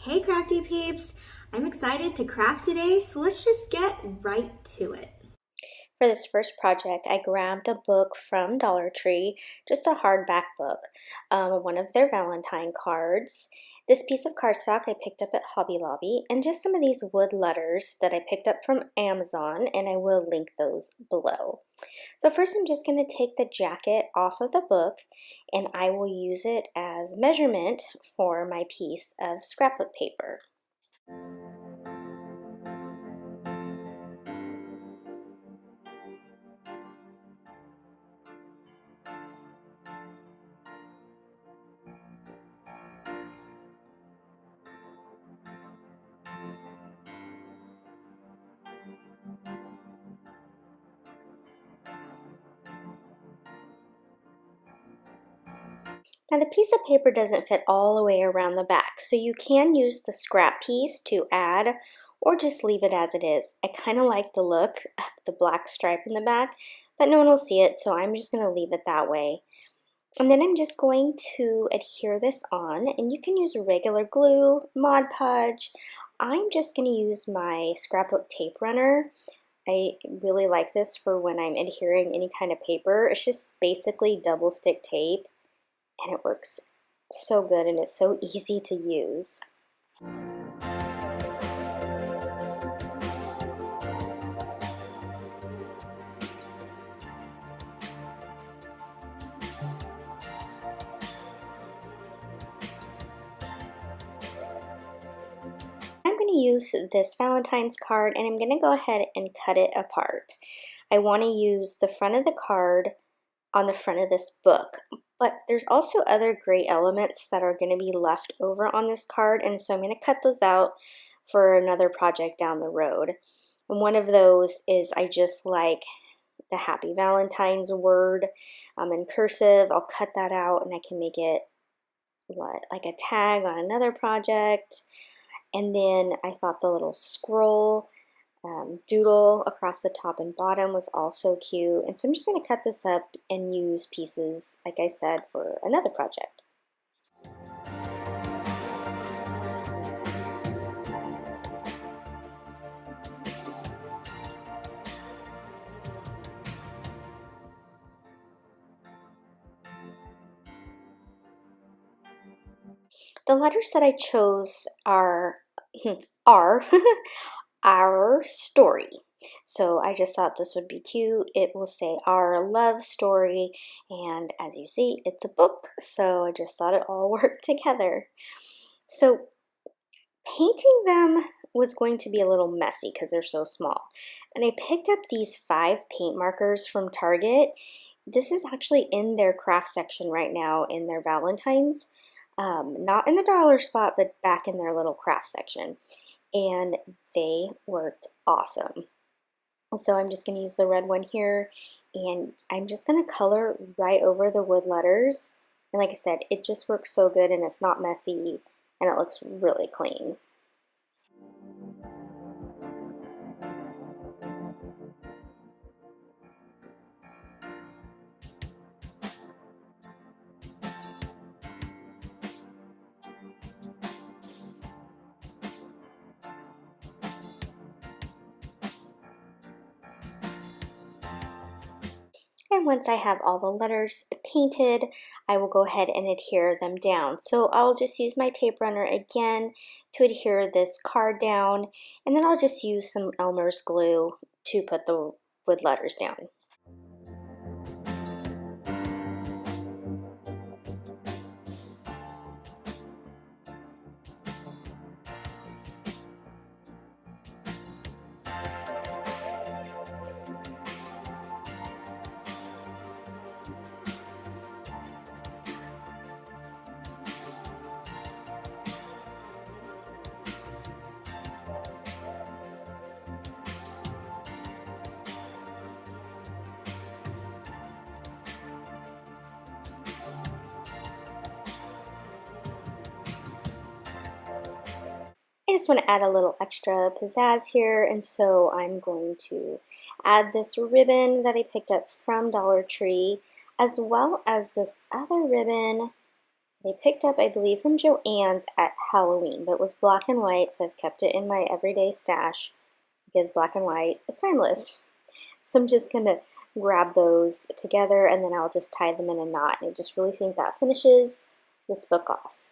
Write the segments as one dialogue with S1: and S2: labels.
S1: Hey Crafty Peeps! I'm excited to craft today, so let's just get right to it.
S2: For this first project, I grabbed a book from Dollar Tree, just a hardback book, one of their Valentine cards. This piece of cardstock I picked up at Hobby Lobby, and just some of these wood letters that I picked up from Amazon, and I will link those below. So first I'm just going to take the jacket off of the book, and I will use it as measurement for my piece of scrapbook paper. Now the piece of paper doesn't fit all the way around the back, so you can use the scrap piece to add or just leave it as it is. I kind of like the look of the black stripe in the back, but no one will see it, so I'm just going to leave it that way. And then I'm just going to adhere this on, and you can use regular glue, Mod Podge. I'm just going to use my scrapbook tape runner. I really like this for when I'm adhering any kind of paper. It's just basically double stick tape, and it works so good and it's so easy to use. I'm going to use this Valentine's card, and I'm going to go ahead and cut it apart. I want to use the front of the card on the front of this book, but there's also other great elements that are going to be left over on this card, and so I'm going to cut those out for another project down the road. And one of those is I just like the Happy Valentine's word in cursive. I'll cut that out and I can make it like a tag on another project. And then I thought the little scroll doodle across the top and bottom was also cute. And so I'm just going to cut this up and use pieces, like I said, for another project. The letters that I chose are our story. So I just thought this would be cute. It will say our love story, and as you see, it's a book, so I just thought it all worked together. So painting them was going to be a little messy because they're so small. And I picked up these 5 paint markers from Target. This is actually in their craft section right now in their Valentine's. Not in the dollar spot, but back in their little craft section. And they worked awesome. So I'm just going to use the red one here, and I'm just going to color right over the wood letters. And like I said, it just works so good, and it's not messy, and it looks really clean. And once I have all the letters painted, I will go ahead and adhere them down. So I'll just use my tape runner again to adhere this card down, and then I'll just use some Elmer's glue to put the wood letters down. I just want to add a little extra pizzazz here, and so I'm going to add this ribbon that I picked up from Dollar Tree, as well as this other ribbon They picked up, I believe, from Joann's at Halloween, but it was black and white, so I've kept it in my everyday stash because black and white is timeless. So I'm just going to grab those together and then I'll just tie them in a knot. And I just really think that finishes this book off.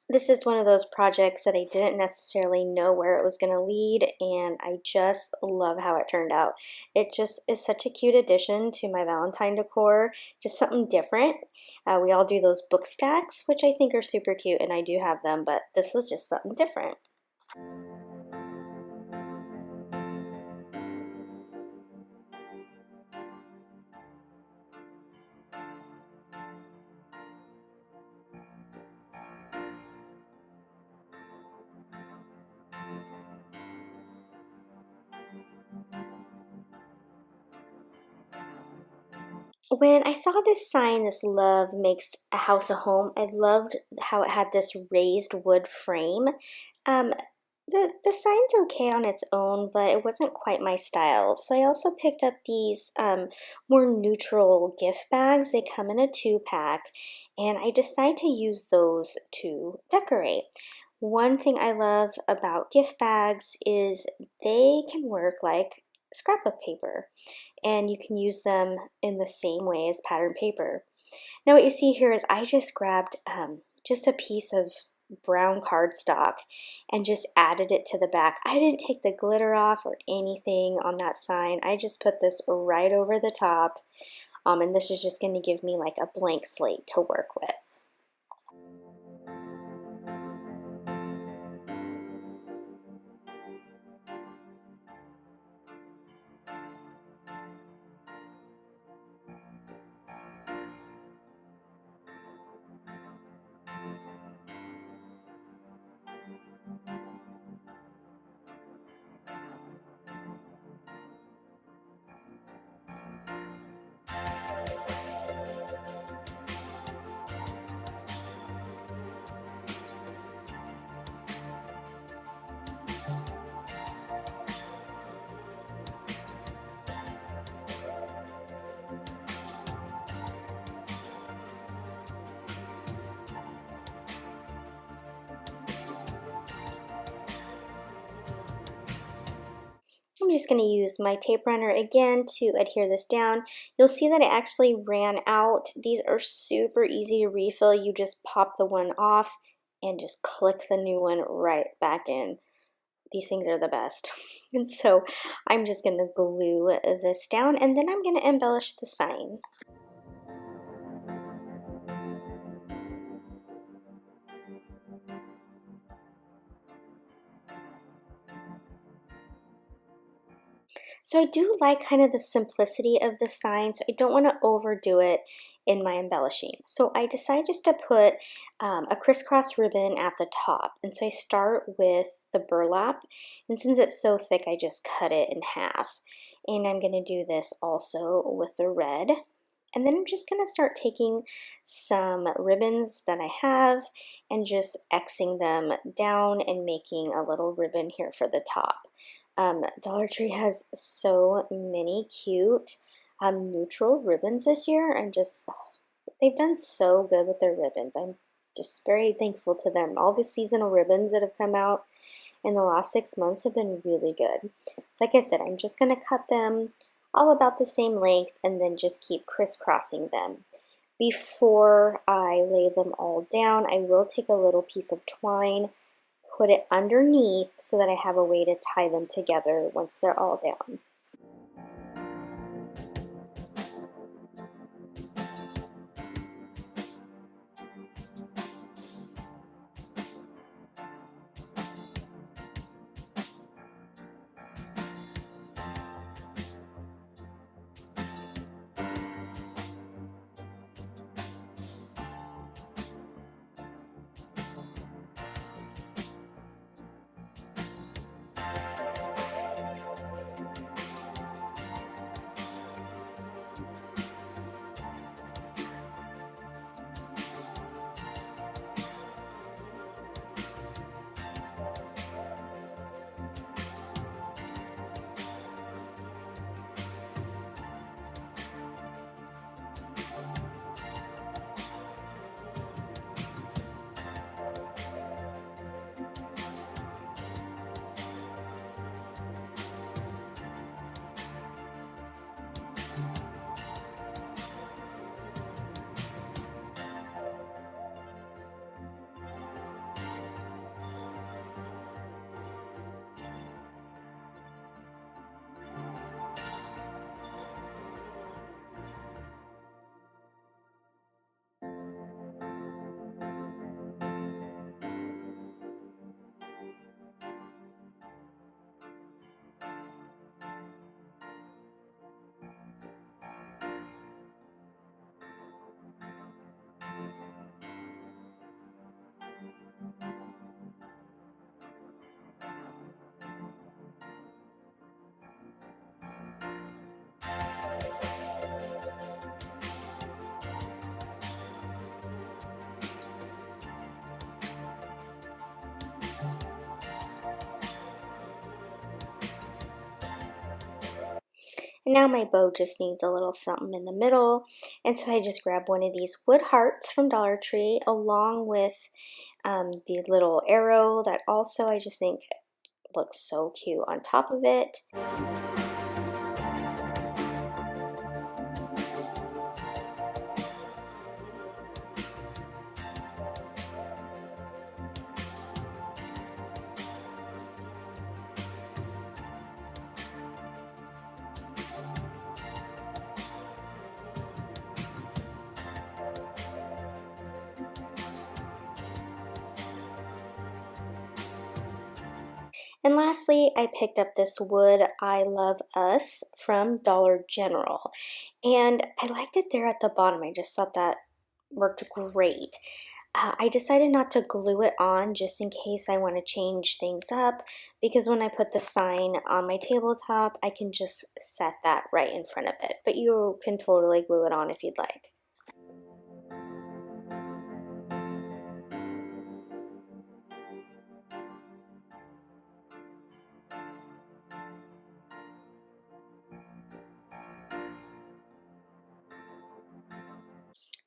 S2: This is one of those projects that I didn't necessarily know where it was going to lead, and I just love how it turned out. It just is such a cute addition to my Valentine decor, just something different. We all do those book stacks, which I think are super cute, and I do have them, but this is just something different. When I saw this sign, this love makes a house a home, I loved how it had this raised wood frame. Um, the sign's okay on its own, but it wasn't quite my style. So I also picked up these more neutral gift bags. They come in a 2-pack, and I decided to use those to decorate. One thing I love about gift bags is they can work like scrapbook paper, and you can use them in the same way as pattern paper. Now what you see here is I just grabbed just a piece of brown cardstock and just added it to the back. I didn't take the glitter off or anything on that sign. I just put this right over the top, and this is just going to give me like a blank slate to work with. I'm just going to use my tape runner again to adhere this down. You'll see that it actually ran out. These are super easy to refill. You just pop the one off and just click the new one right back in. These things are the best. And so I'm just going to glue this down, and then I'm going to embellish the sign. So I do like kind of the simplicity of the sign, so I don't want to overdo it in my embellishing. So I decided just to put a crisscross ribbon at the top. And so I start with the burlap, and since it's so thick, I just cut it in half. And I'm going to do this also with the red. And then I'm just going to start taking some ribbons that I have and just Xing them down and making a little ribbon here for the top. Dollar Tree has so many cute neutral ribbons this year. They've done so good with their ribbons. I'm just very thankful to them. All the seasonal ribbons that have come out in the last 6 months have been really good. So like I said, I'm just going to cut them all about the same length and then just keep crisscrossing them. Before I lay them all down, I will take a little piece of twine, put it underneath so that I have a way to tie them together once they're all down. And now my bow just needs a little something in the middle, and so I just grabbed one of these wood hearts from Dollar Tree along with the little arrow that also I just think looks so cute on top of it. And lastly, I picked up this wood I Love Us from Dollar General. And I liked it there at the bottom. I just thought that worked great. I decided not to glue it on just in case I want to change things up, because when I put the sign on my tabletop, I can just set that right in front of it. But you can totally glue it on if you'd like.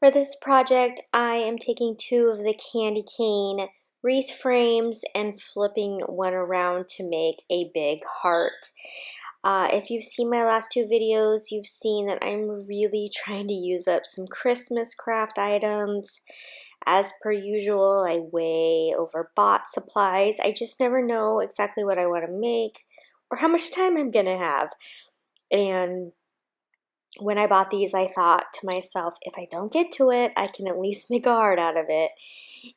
S2: For this project, I am taking 2 of the candy cane wreath frames and flipping one around to make a big heart. If you've seen my last 2 videos, you've seen that I'm really trying to use up some Christmas craft items. As per usual, I way overbought supplies. I just never know exactly what I want to make or how much time I'm going to have. And when I bought these, I thought to myself, if I don't get to it, I can at least make a heart out of it.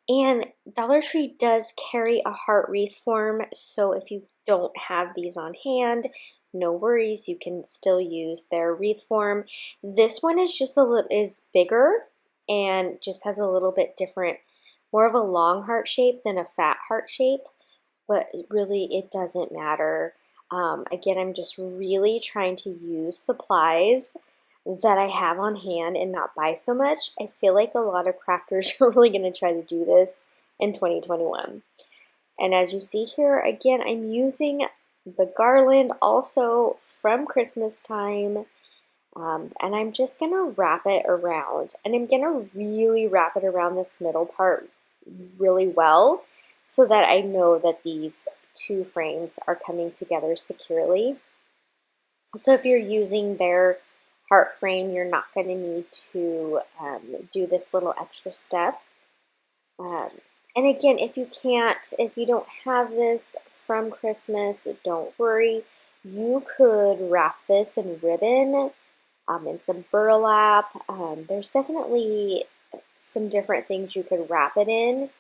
S2: And Dollar Tree does carry a heart wreath form, so if you don't have these on hand, no worries, you can still use their wreath form. This one is just is bigger and just has a little bit different, more of a long heart shape than a fat heart shape, but really it doesn't matter. Again, I'm just really trying to use supplies that I have on hand and not buy so much. I feel like a lot of crafters are really going to try to do this in 2021. And as you see here, again, I'm using the garland also from Christmas time. And I'm just going to wrap it around. And I'm going to really wrap it around this middle part really well so that I know that these 2 frames are coming together securely. So if you're using their heart frame, you're not going to need to do this little extra step. And again, if you don't have this from Christmas, don't worry. You could wrap this in ribbon and some burlap. There's definitely some different things you could wrap it in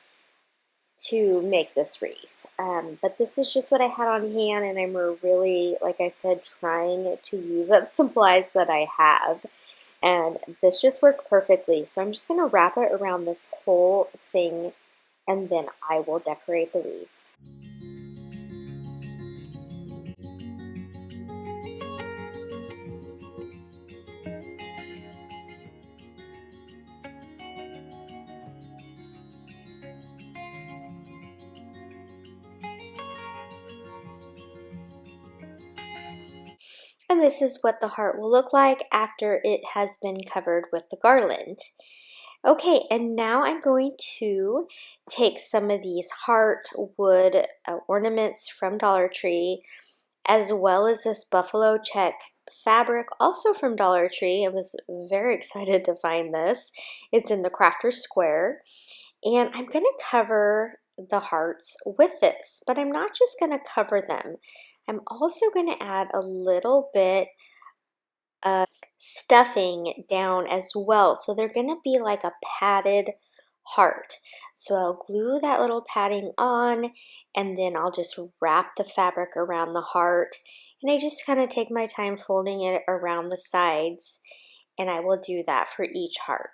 S2: to make this wreath. But this is just what I had on hand, and I'm really, like I said, trying to use up supplies that I have. And this just worked perfectly. So I'm just going to wrap it around this whole thing, and then I will decorate the wreath. And this is what the heart will look like after it has been covered with the garland. Okay, and now I'm going to take some of these heart wood ornaments from Dollar Tree, as well as this buffalo check fabric, also from Dollar Tree. I was very excited to find this. It's in the crafter square. And I'm going to cover the hearts with this, but I'm not just going to cover them. I'm also going to add a little bit of stuffing down as well. So they're going to be like a padded heart. So I'll glue that little padding on, and then I'll just wrap the fabric around the heart. And I just kind of take my time folding it around the sides, and I will do that for each heart.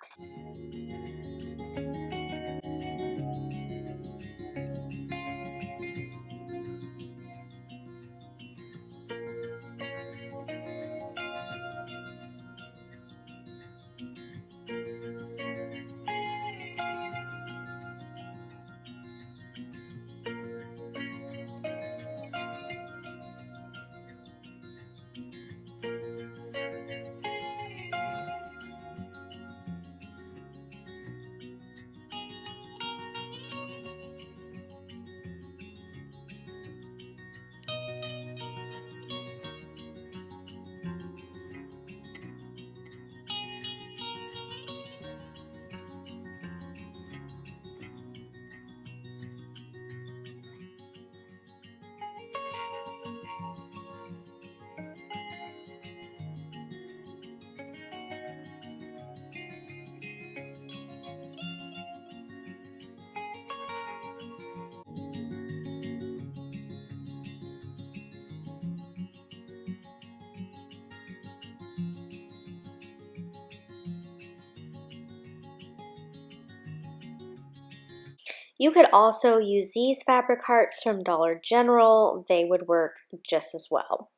S2: You could also use these fabric hearts from Dollar General. They would work just as well.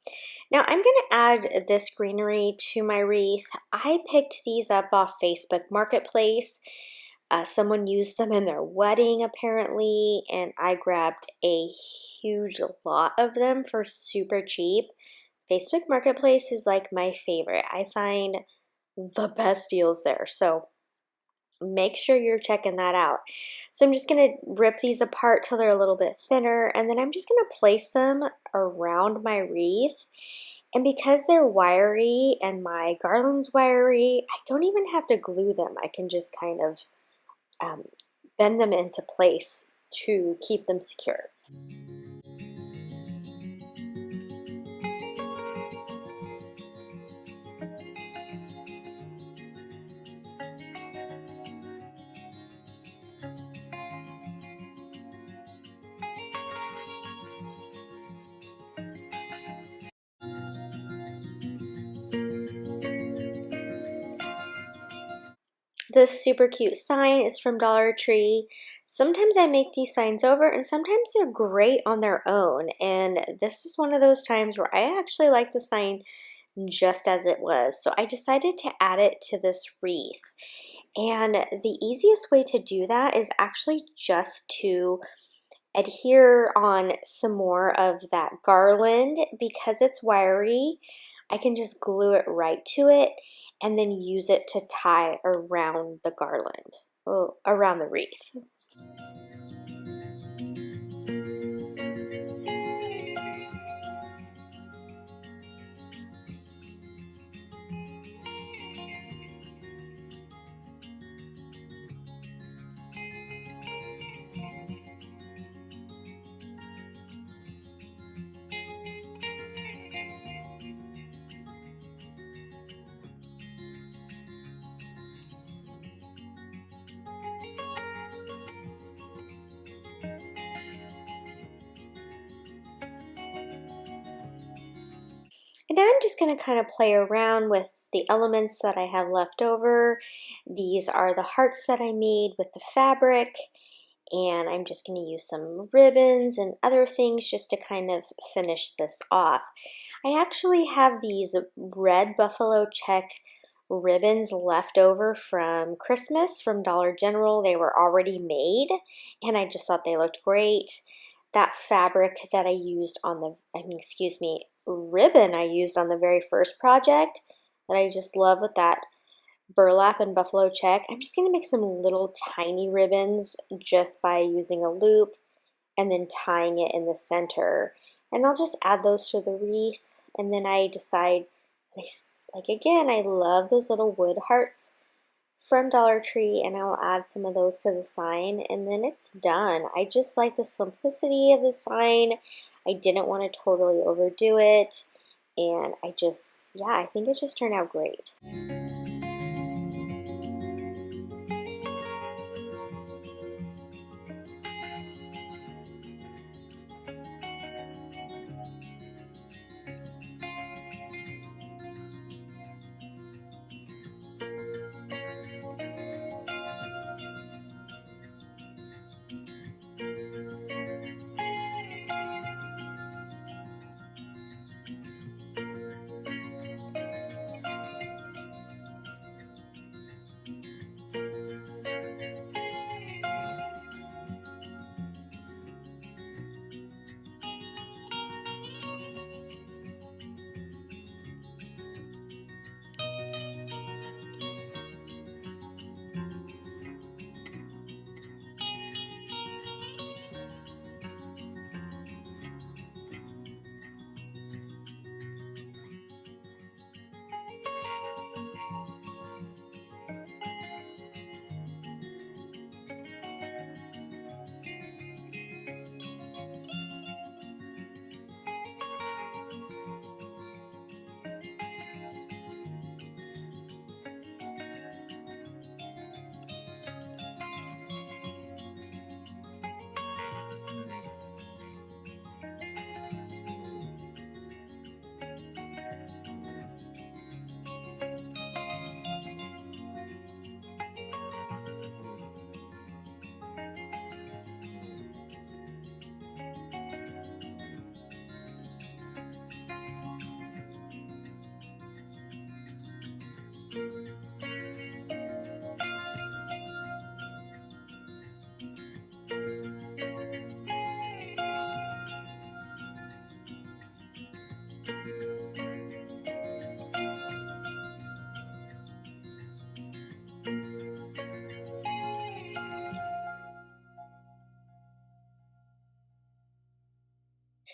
S2: Now I'm going to add this greenery to my wreath. I picked these up off Facebook Marketplace. Someone used them in their wedding apparently, and I grabbed a huge lot of them for super cheap. Facebook Marketplace is like my favorite. I find the best deals there. So make sure you're checking that out. So I'm just going to rip these apart till they're a little bit thinner, and then I'm just going to place them around my wreath. And because they're wiry and my garland's wiry, I don't even have to glue them. I can just kind of bend them into place to keep them secure. This super cute sign is from Dollar Tree. Sometimes I make these signs over, and sometimes they're great on their own. And this is one of those times where I actually like the sign just as it was. So I decided to add it to this wreath. And the easiest way to do that is actually just to adhere on some more of that garland. Because it's wiry, I can just glue it right to it and then use it to tie around the garland, around the wreath. now I'm just going to kind of play around with the elements that I have left over. These are the hearts that I made with the fabric, and I'm just going to use some ribbons and other things just to kind of finish this off. I actually have these red buffalo check ribbons left over from Christmas from Dollar General. They were already made, and I just thought they looked great. That fabric that I used on the, ribbon I used on the very first project that I just love with that burlap and buffalo check. I'm just going to make some little tiny ribbons just by using a loop and then tying it in the center. And I'll just add those to the wreath, and then I decide, again, I love those little wood hearts from Dollar Tree, and I'll add some of those to the sign, and then it's done. I just like the simplicity of the sign. I didn't want to totally overdo it, and I think it just turned out great.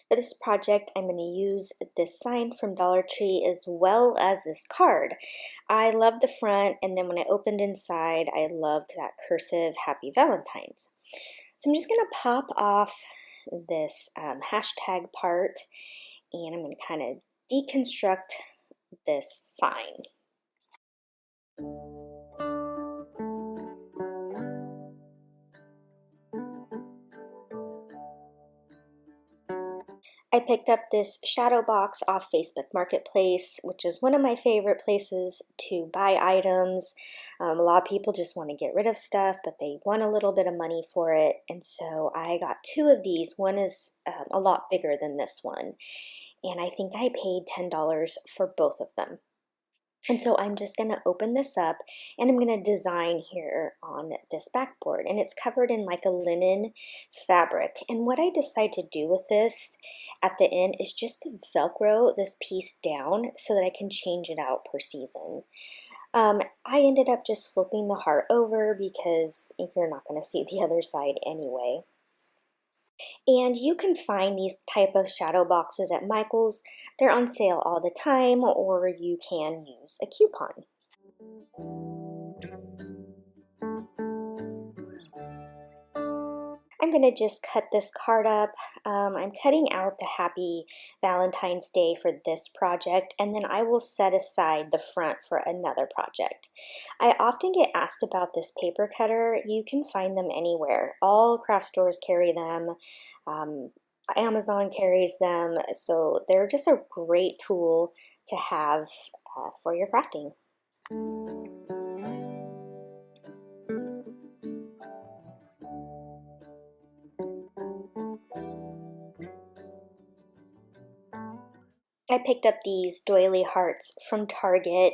S2: For this project, I'm going to use this sign from Dollar Tree as well as this card. I love the front, and then when I opened inside, I loved that cursive Happy Valentine's. So I'm just going to pop off this hashtag part, and I'm going to kind of deconstruct this sign. I picked up this shadow box off Facebook Marketplace, which is one of my favorite places to buy items. A lot of people just want to get rid of stuff, but they want a little bit of money for it. And so I got two of these. One is a lot bigger than this one. And I think I paid $10 for both of them. And so I'm just going to open this up, and I'm going to design here on this backboard, and it's covered in like a linen fabric. And what I decide to do with this at the end is just to Velcro this piece down so that I can change it out per season. I ended up just flipping the heart over because you're not going to see the other side anyway. And you can find these type of shadow boxes at Michael's. They're on sale all the time, or you can use a coupon. I'm going to just cut this card up. I'm cutting out the Happy Valentine's Day for this project, and then I will set aside the front for another project. I often get asked about this paper cutter. You can find them anywhere. All craft stores carry them. Amazon carries them, so they're just a great tool to have for your crafting. I picked up these doily hearts from Target.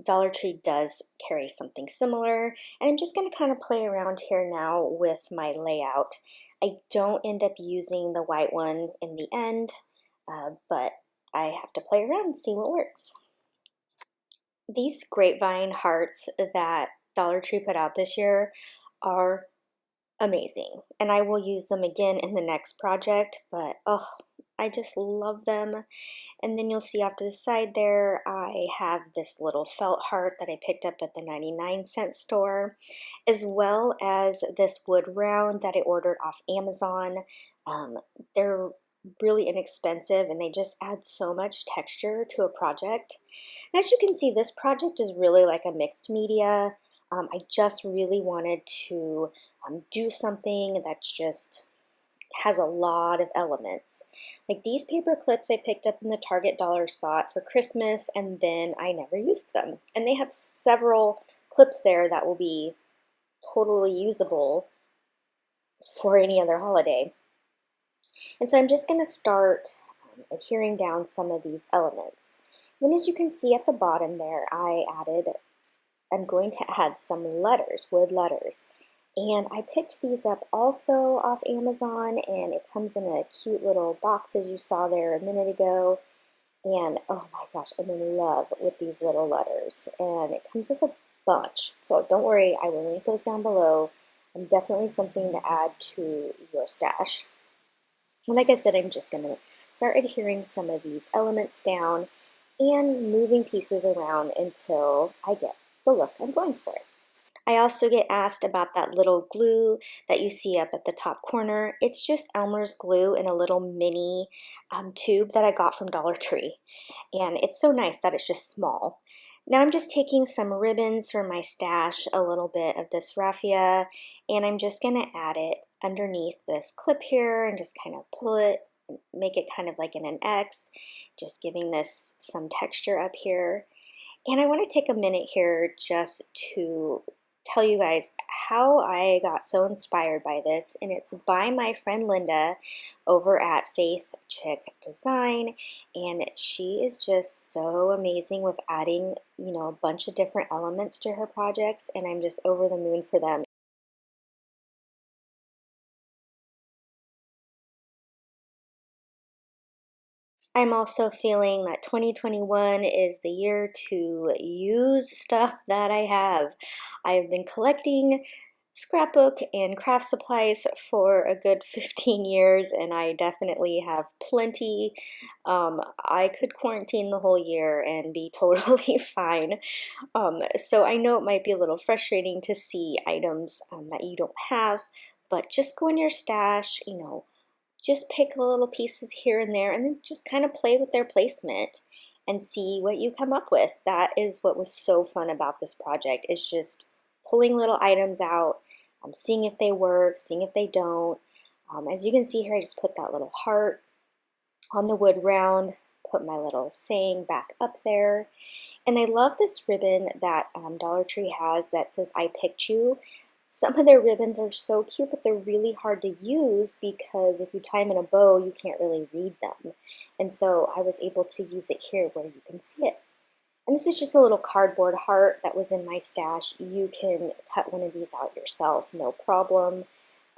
S2: Dollar Tree does carry something similar, and I'm just going to kind of play around here now with my layout. I don't end up using the white one in the end, but I have to play around and see what works. These grapevine hearts that Dollar Tree put out this year are amazing, and I will use them again in the next project, but oh, I just love them. And then you'll see off to the side there, I have this little felt heart that I picked up at the 99-cent store, as well as this wood round that I ordered off Amazon. They're really inexpensive and they just add so much texture to a project. And as you can see, this project is really like a mixed media. I just really wanted to do something that's just has a lot of elements. Like these paper clips I picked up in the Target dollar spot for Christmas, and then I never used them. And they have several clips there that will be totally usable for any other holiday. And so I'm just going to start adhering down some of these elements. Then as you can see at the bottom there, I'm going to add some letters, wood letters. And I picked these up also off Amazon, and it comes in a cute little box as you saw there a minute ago. And oh my gosh, I'm in love with these little letters. And it comes with a bunch, so don't worry, I will link those down below. Definitely something to add to your stash. And like I said, I'm just going to start adhering some of these elements down and moving pieces around until I get the look I'm going for. I also get asked about that little glue that you see up at the top corner. It's just Elmer's glue in a little mini tube that I got from Dollar Tree. And it's so nice that it's just small. Now I'm just taking some ribbons from my stash, a little bit of this raffia, and I'm just going to add it underneath this clip here and just kind of pull it, make it kind of like in an X, just giving this some texture up here. And I want to take a minute here just to tell you guys how I got so inspired by this, and it's by my friend Linda over at Faith Chick Design, and she is just so amazing with adding, you know, a bunch of different elements to her projects, and I'm just over the moon for them. I'm also feeling that 2021 is the year to use stuff that I have. I've been collecting scrapbook and craft supplies for a good 15 years, and I definitely have plenty. I could quarantine the whole year and be totally fine. So I know it might be a little frustrating to see items that you don't have, but just go in your stash, you know, just pick little pieces here and there and then just kind of play with their placement and see what you come up with. That is what was so fun about this project, is just pulling little items out, seeing if they work, seeing if they don't. As you can see here, I just put that little heart on the wood round, put my little saying back up there. And I love this ribbon that Dollar Tree has that says, "I picked you." Some of their ribbons are so cute, but they're really hard to use because if you tie them in a bow, you can't really read them. And so I was able to use it here where you can see it. And this is just a little cardboard heart that was in my stash. You can cut one of these out yourself, no problem.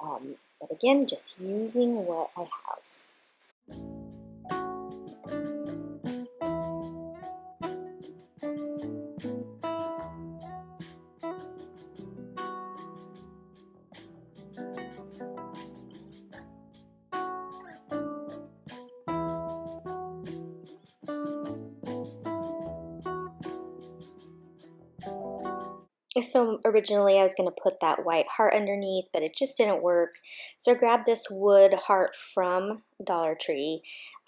S2: But again, just using what I have. So originally I was going to put that white heart underneath, but it just didn't work. So I grabbed this wood heart from Dollar Tree.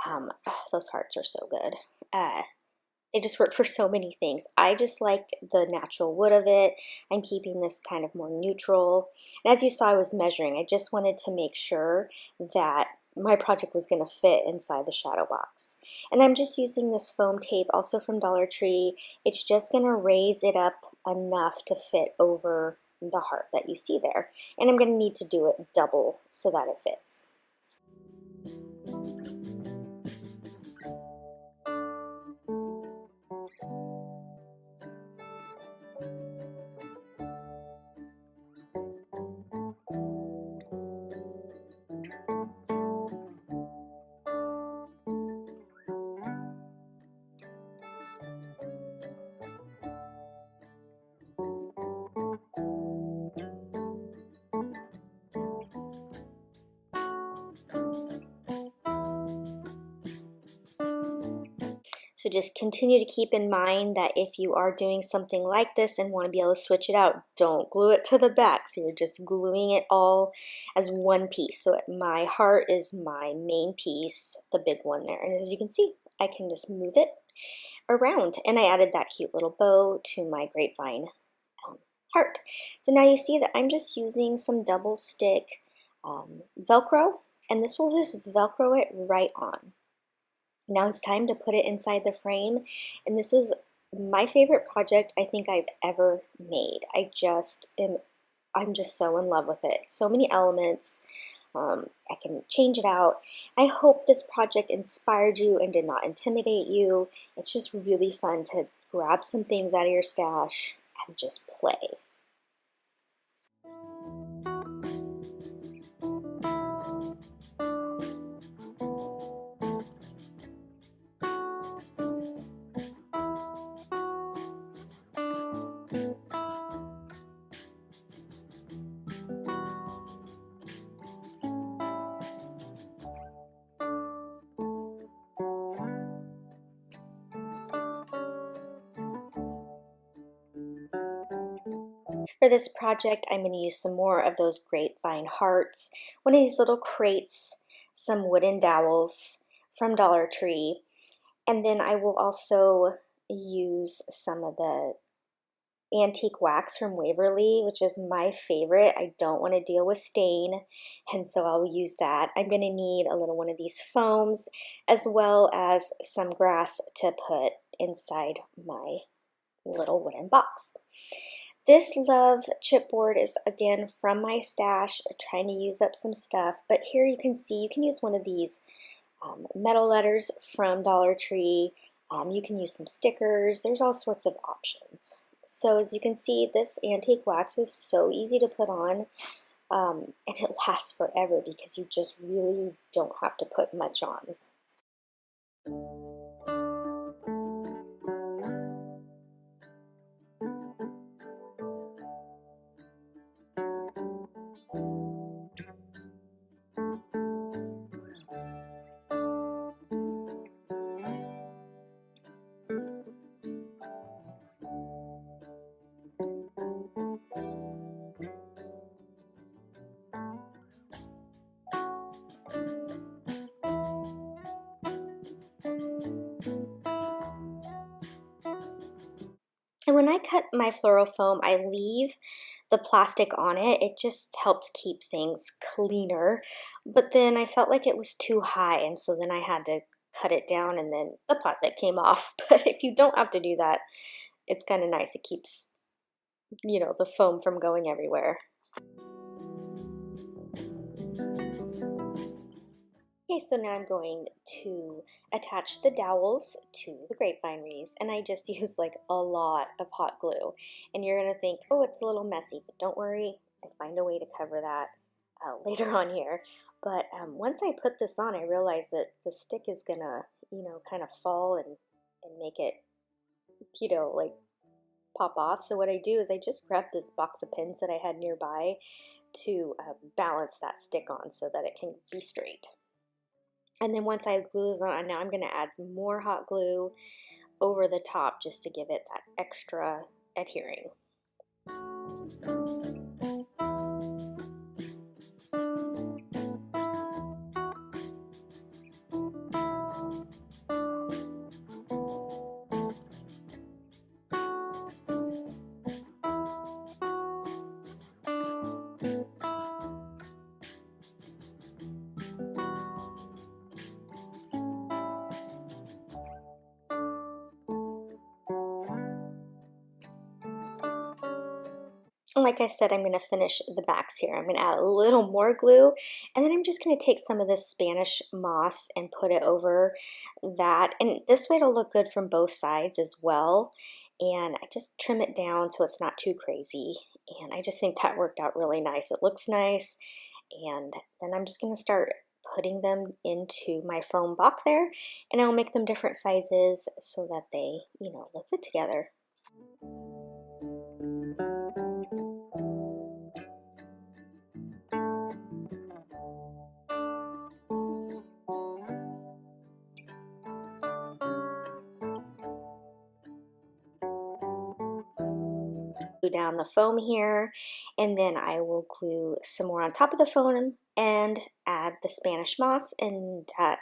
S2: Oh, those hearts are so good. They just work for so many things. I just like the natural wood of it. I'm keeping this kind of more neutral. And as you saw, I was measuring. I just wanted to make sure that my project was going to fit inside the shadow box. And I'm just using this foam tape, also from Dollar Tree. It's just going to raise it up enough to fit over the heart that you see there. And I'm going to need to do it double so that it fits. So just continue to keep in mind that if you are doing something like this and want to be able to switch it out, don't glue it to the back. So you're just gluing it all as one piece. So my heart is my main piece, the big one there. And as you can see, I can just move it around. And I added that cute little bow to my grapevine heart. So now you see that I'm just using some double stick Velcro, and this will just Velcro it right on. Now it's time to put it inside the frame, and this is my favorite project I think I've ever made. I'm just so in love with it. So many elements. I can change it out. I hope this project inspired you and did not intimidate you. It's just really fun to grab some things out of your stash and just play. For this project, I'm going to use some more of those grapevine hearts, one of these little crates, some wooden dowels from Dollar Tree, and then I will also use some of the antique wax from Waverly, which is my favorite. I don't want to deal with stain, and so I'll use that. I'm going to need a little one of these foams, as well as some grass to put inside my little wooden box. This love chipboard is again from my stash, trying to use up some stuff, but here you can see you can use one of these metal letters from Dollar Tree. You can use some stickers. There's all sorts of options. So as you can see, this antique wax is so easy to put on, and it lasts forever because you just really don't have to put much on. And when I cut my floral foam, I leave the plastic on it. It just helps keep things cleaner. But then I felt like it was too high, and so then I had to cut it down, and then the plastic came off. But if you don't have to do that, it's kind of nice. It keeps, you know, the foam from going everywhere. Okay, so now I'm going to attach the dowels to the grapevine wreaths, and I just use like a lot of hot glue. And you're gonna think, oh, it's a little messy, but don't worry, I find a way to cover that later on here. But once I put this on, I realized that the stick is gonna, you know, kind of fall and make it, you know, like pop off. So what I do is I just grab this box of pins that I had nearby to balance that stick on so that it can be straight. And then once I glue this on, now I'm going to add some more hot glue over the top just to give it that extra adhering. And like I said, I'm going to finish the backs here. I'm going to add a little more glue, and then I'm just going to take some of this Spanish moss and put it over that. And this way it'll look good from both sides as well. And I just trim it down so it's not too crazy. And I just think that worked out really nice. It looks nice. And then I'm just going to start putting them into my foam box there, and I'll make them different sizes so that they, look good together. Down the foam here, and then I will glue some more on top of the foam and add the Spanish moss, and that,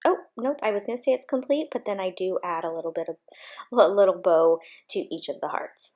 S2: oh nope, I was gonna say it's complete, but then I do add a little bit of a little bow to each of the hearts.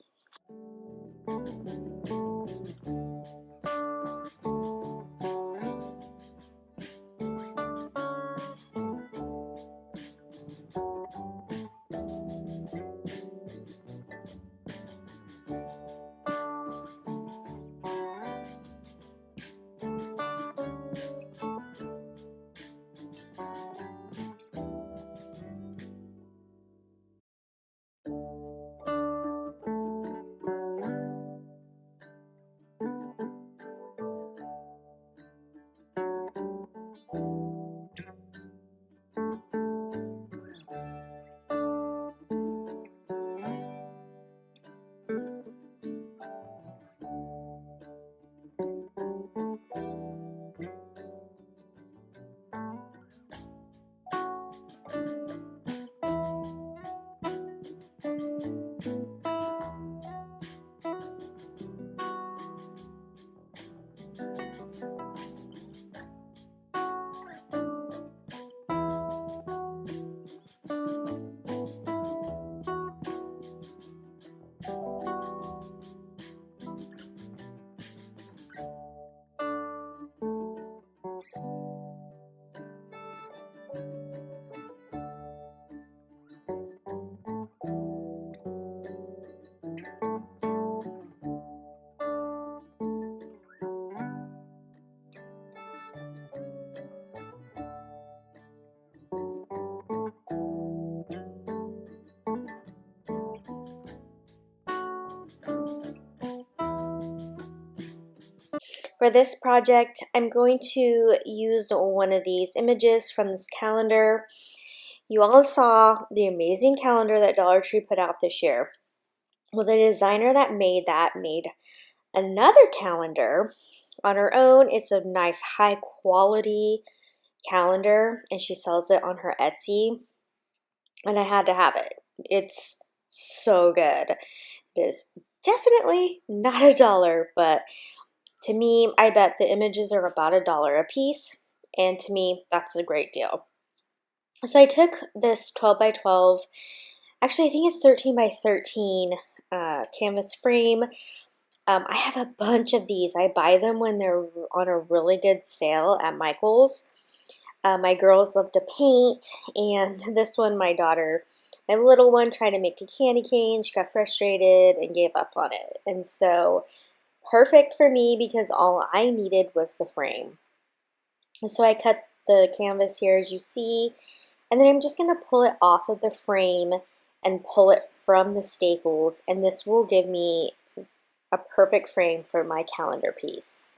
S2: For this project, I'm going to use one of these images from this calendar. You all saw the amazing calendar that Dollar Tree put out this year. Well, the designer that made that made another calendar on her own. It's a nice high quality calendar, and she sells it on her Etsy, and I had to have it. It's so good. It is definitely not $1, but to me, I bet the images are about $1 a piece, and to me, that's a great deal. So I took this 12 by 12, actually I think it's 13 by 13 canvas frame. I have a bunch of these. I buy them when they're on a really good sale at Michael's. My girls love to paint, and this one, my daughter, my little one, tried to make a candy cane. She got frustrated and gave up on it. And so, perfect for me because all I needed was the frame. And so I cut the canvas here as you see, and then I'm just going to pull it off of the frame and pull it from the staples, and this will give me a perfect frame for my calendar piece.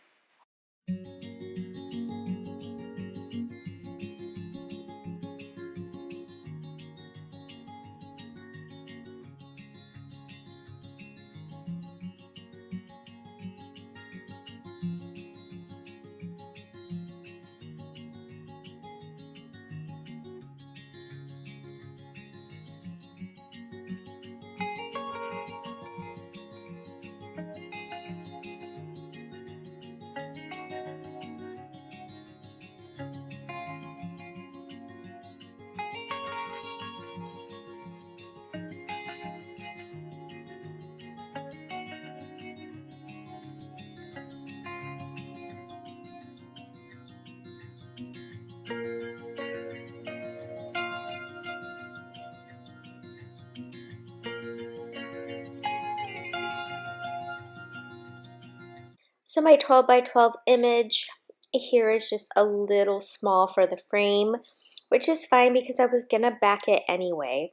S2: So my 12 by 12 image here is just a little small for the frame, which is fine because I was gonna back it anyway.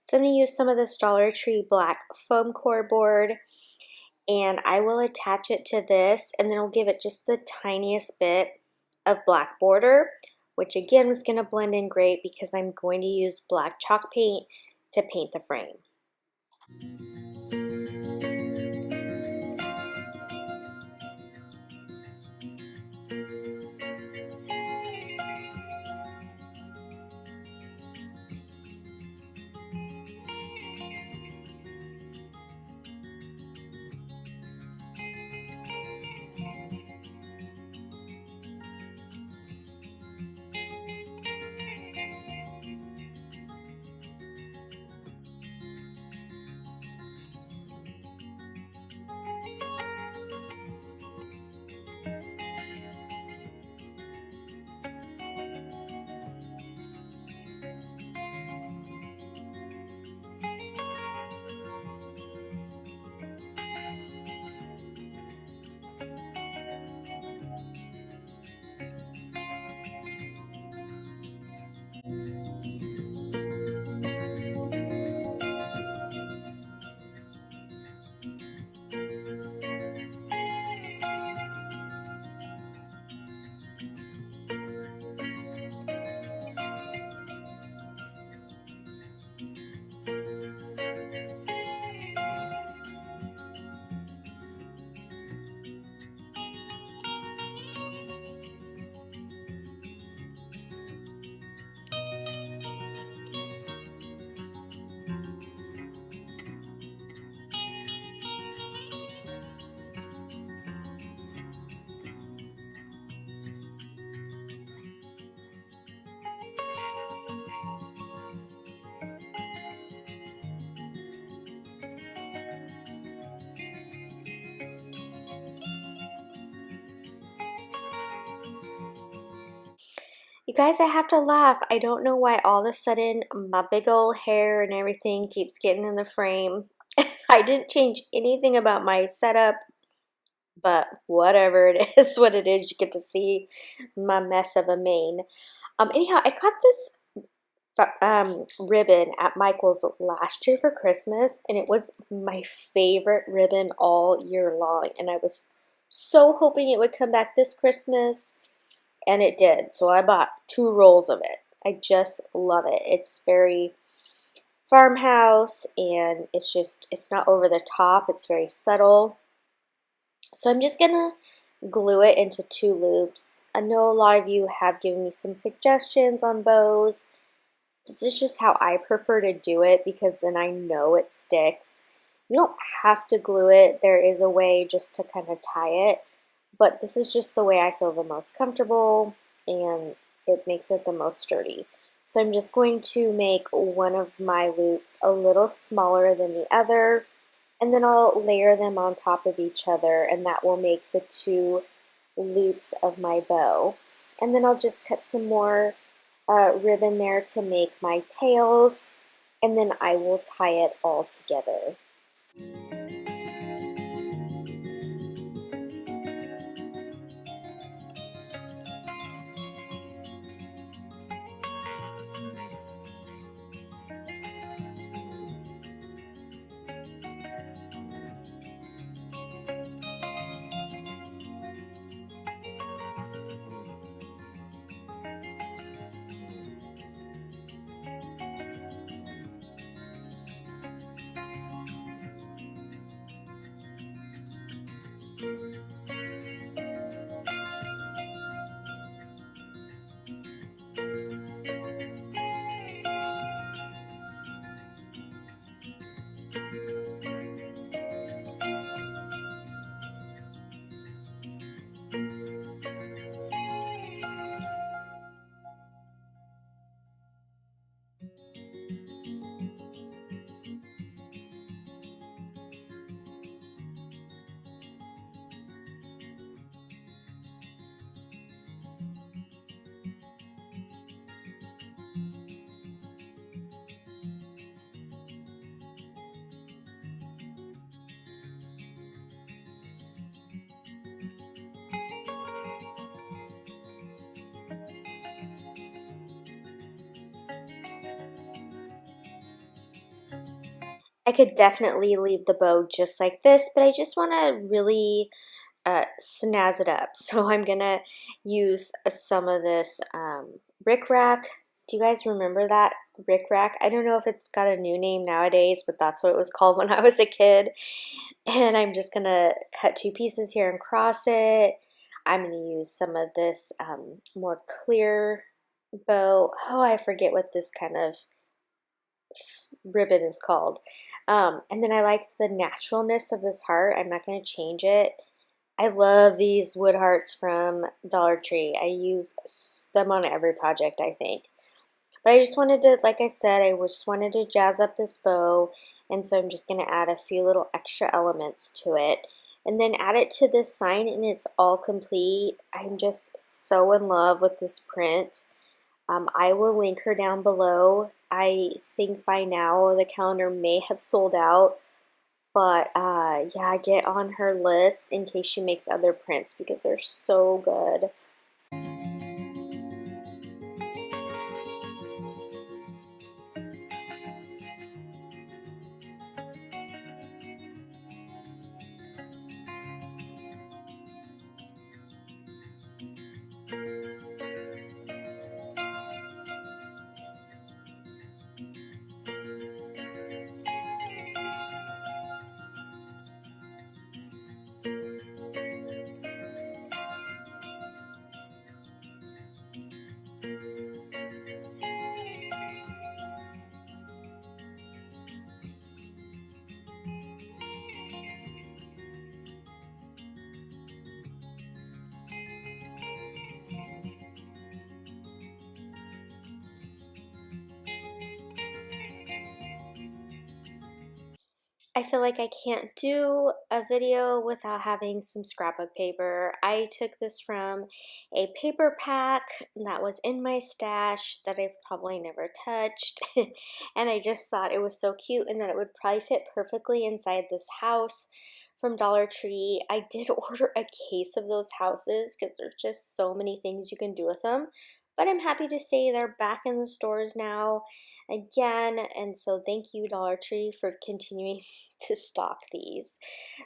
S2: So I'm gonna use some of this Dollar Tree black foam core board, and I will attach it to this, and then I'll give it just the tiniest bit of black border, which again was gonna blend in great because I'm going to use black chalk paint to paint the frame. You guys, I have to laugh. I don't know why all of a sudden my big old hair and everything keeps getting in the frame. I didn't change anything about my setup, but whatever, it is what it is. You get to see my mess of a mane. Anyhow, I got this ribbon at Michael's last year for Christmas, and it was my favorite ribbon all year long, and I was so hoping it would come back this Christmas, and it did. So I bought 2 rolls of it. I just love it. It's very farmhouse, and it's not over the top. It's very subtle. So I'm just gonna glue it into 2 loops. I know a lot of you have given me some suggestions on bows. This is just how I prefer to do it because then I know it sticks. You don't have to glue it. There is a way just to kind of tie it, but this is just the way I feel the most comfortable, and it makes it the most sturdy. So I'm just going to make one of my loops a little smaller than the other, and then I'll layer them on top of each other, and that will make the 2 loops of my bow. And then I'll just cut some more ribbon there to make my tails, and then I will tie it all together. I could definitely leave the bow just like this, but I just want to really snazz it up. So I'm gonna use some of this rickrack. Do you guys remember that rickrack? I don't know if it's got a new name nowadays, but that's what it was called when I was a kid. And I'm just gonna cut 2 pieces here and cross it. I'm gonna use some of this more clear bow. Oh, I forget what this kind of ribbon is called. And then I like the naturalness of this heart. I'm not going to change it. I love these wood hearts from Dollar Tree. I use them on every project, I think. But I just wanted to, like I said, I just wanted to jazz up this bow. And so I'm just going to add a few little extra elements to it. And then add it to this sign and it's all complete. I'm just so in love with this print. I will link her down below. I think by now the calendar may have sold out, but yeah, get on her list in case she makes other prints because they're so good. I feel like I can't do a video without having some scrapbook paper. I took this from a paper pack that was in my stash that I've probably never touched. And I just thought it was so cute and that it would probably fit perfectly inside this house from Dollar Tree. I did order a case of those houses because there's just so many things you can do with them. But I'm happy to say they're back in the stores now again, and so thank you Dollar Tree for continuing to stock these.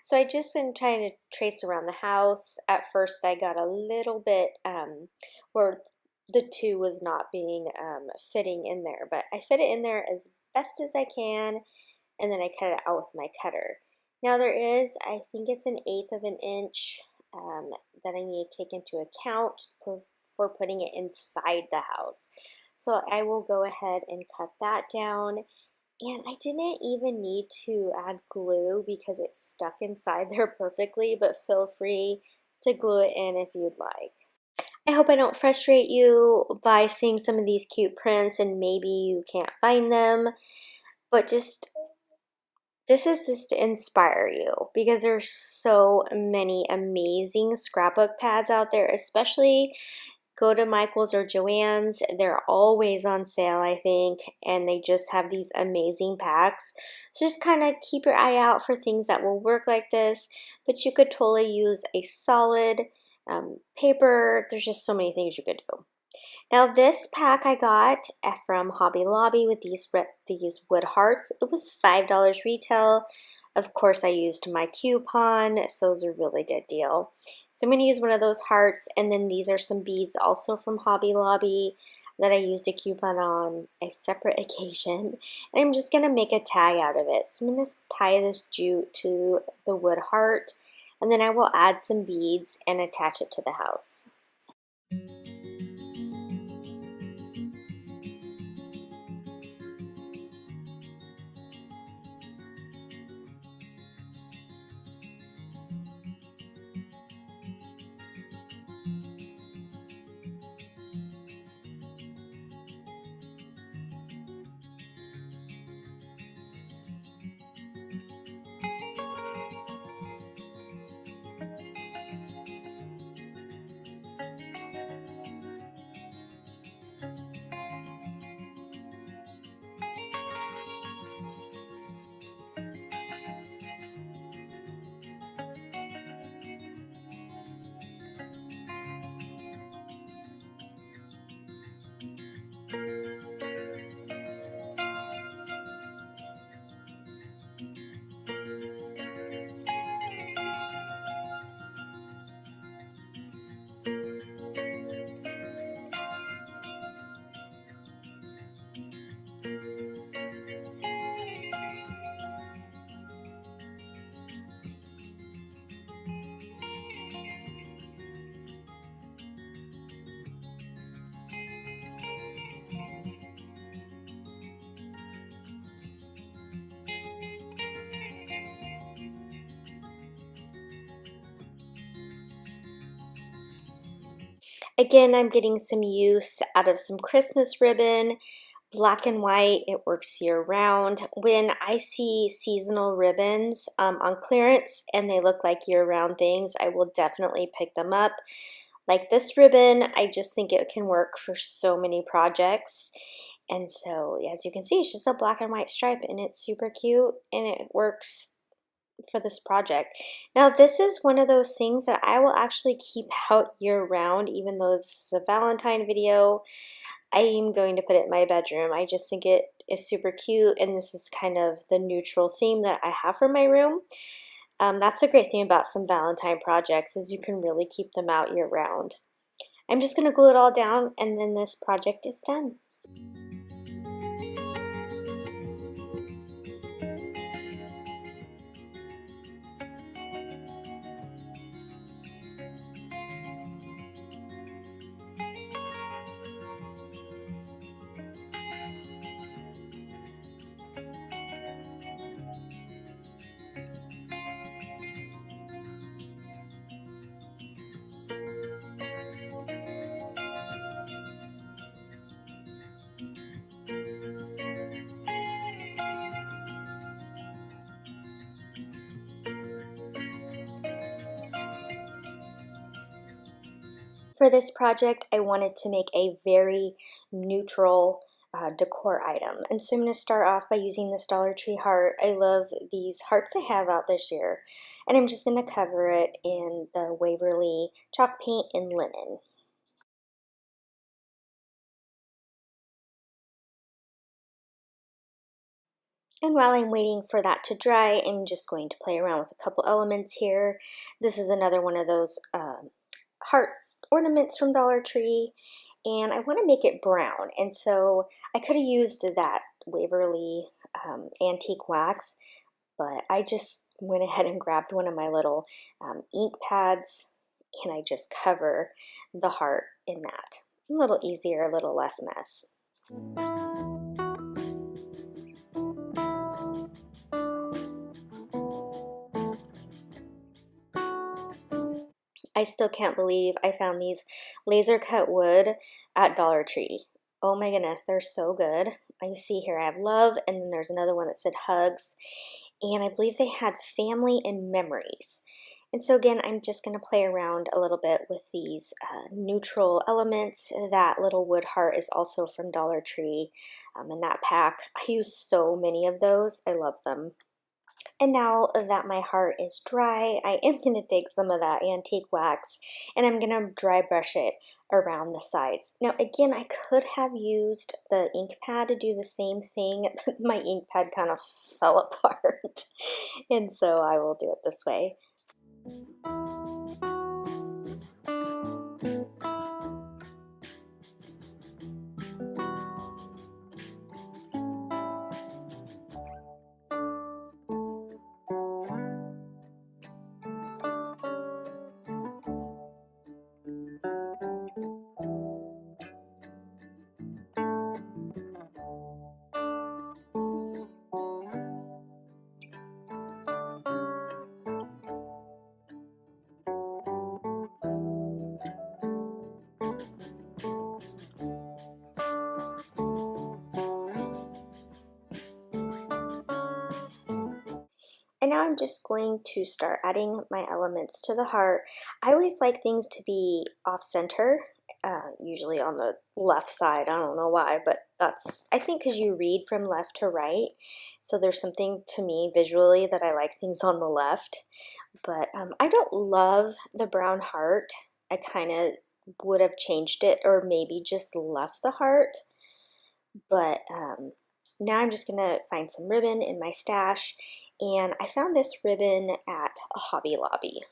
S2: So I just am trying to trace around the house. At first I got a little bit where the 2 was not being fitting in there, but I fit it in there as best as I can, and then I cut it out with my cutter. Now there is, I think it's 1/8 of an inch that I need to take into account for putting it inside the house. So I will go ahead and cut that down. And I didn't even need to add glue because it's stuck inside there perfectly, but feel free to glue it in if you'd like. I hope I don't frustrate you by seeing some of these cute prints and maybe you can't find them, but just this is just to inspire you because there's so many amazing scrapbook pads out there, especially go to Michael's or Joann's. They're always on sale, I think, and they just have these amazing packs. So just kind of keep your eye out for things that will work like this, but you could totally use a solid paper. There's just so many things you could do. Now this pack I got from Hobby Lobby with these wood hearts. It was $5 retail. Of course I used my coupon, so it was a really good deal. So I'm going to use one of those hearts, and then these are some beads also from Hobby Lobby that I used a coupon on a separate occasion. And I'm just going to make a tag out of it. So I'm going to tie this jute to the wood heart, and then I will add some beads and attach it to the house. Again, I'm getting some use out of some Christmas ribbon. Black and white, it works year round. When I see seasonal ribbons on clearance and they look like year-round things, I will definitely pick them up. Like this ribbon, I just think it can work for so many projects. And so, as you can see, it's just a black and white stripe and it's super cute and it works for this project. Now, this is one of those things that I will actually keep out year round, even though this is a Valentine video. I am going to put it in my bedroom. I just think it is super cute, and this is kind of the neutral theme that I have for my room. That's the great thing about some Valentine projects is you can really keep them out year round. I'm just going to glue it all down and then this project is done. For this project, I wanted to make a very neutral decor item. And so I'm going to start off by using this Dollar Tree heart. I love these hearts they have out this year. And I'm just going to cover it in the Waverly chalk paint in linen. And while I'm waiting for that to dry, I'm just going to play around with a couple elements here. This is another one of those heart ornaments from Dollar Tree, and I want to make it brown. And so I could have used that Waverly antique wax, but I just went ahead and grabbed one of my little ink pads, and I just cover the heart in that. A little easier, a little less mess. I still can't believe I found these laser cut wood at Dollar Tree. Oh my goodness, they're so good. You see here I have love, and then there's another one that said hugs, and I believe they had family and memories. And so again, I'm just going to play around a little bit with these neutral elements. That little wood heart is also from Dollar Tree in that pack. I use so many of those. I love them. And now that my heart is dry, I am going to take some of that antique wax and I'm going to dry brush it around the sides. Now again, I could have used the ink pad to do the same thing, but my ink pad kind of fell apart. And so I will do it this way. And now I'm just going to start adding my elements to the heart. I always like things to be off center, usually on the left side. I don't know why, but that's, I think, because you read from left to right. So there's something to me visually that I like things on the left. But I don't love the brown heart. I kind of would have changed it or maybe just left the heart. But now I'm just going to find some ribbon in my stash. And I found this ribbon at a Hobby Lobby.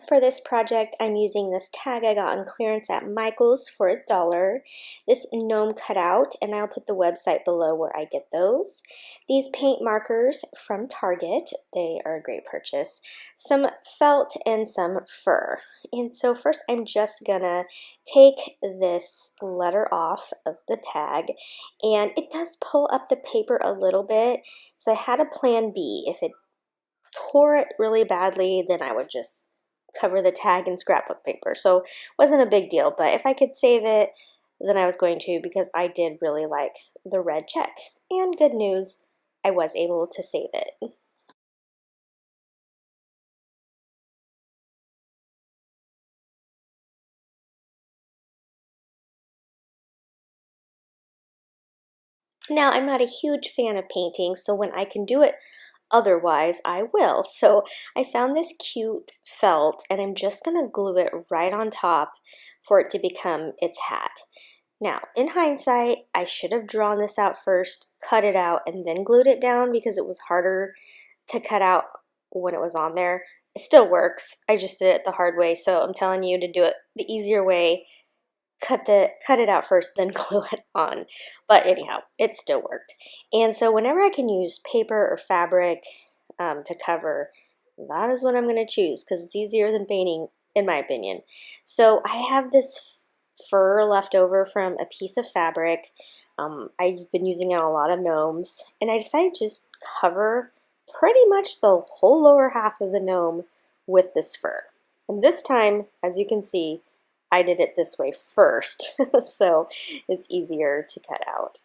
S2: For this project, I'm using this tag I got on clearance at Michael's for $1. This gnome cutout, and I'll put the website below where I get those. These paint markers from Target, they are a great purchase. Some felt and some fur. And so first I'm just gonna take this letter off of the tag, and it does pull up the paper a little bit, so I had a plan B. If it tore it really badly, then I would just cover the tag in scrapbook paper. So it wasn't a big deal, but if I could save it, then I was going to, because I did really like the red check. And good news, I was able to save it. Now, I'm not a huge fan of painting, so when I can do it otherwise, I will. So I found this cute felt, and I'm just gonna glue it right on top for it to become its hat. Now, in hindsight, I should have drawn this out first, cut it out, and then glued it down because it was harder to cut out when it was on there. It still works. I just did it the hard way, so I'm telling you to do it the easier way. Cut it out first, then glue it on. But anyhow, it still worked. And so whenever I can use paper or fabric to cover, that is what I'm going to choose because it's easier than painting, in my opinion. So I have this fur left over from a piece of fabric. I've been using it on a lot of gnomes, and I decided to just cover pretty much the whole lower half of the gnome with this fur. And this time, as you can see, I did it this way first, so it's easier to cut out.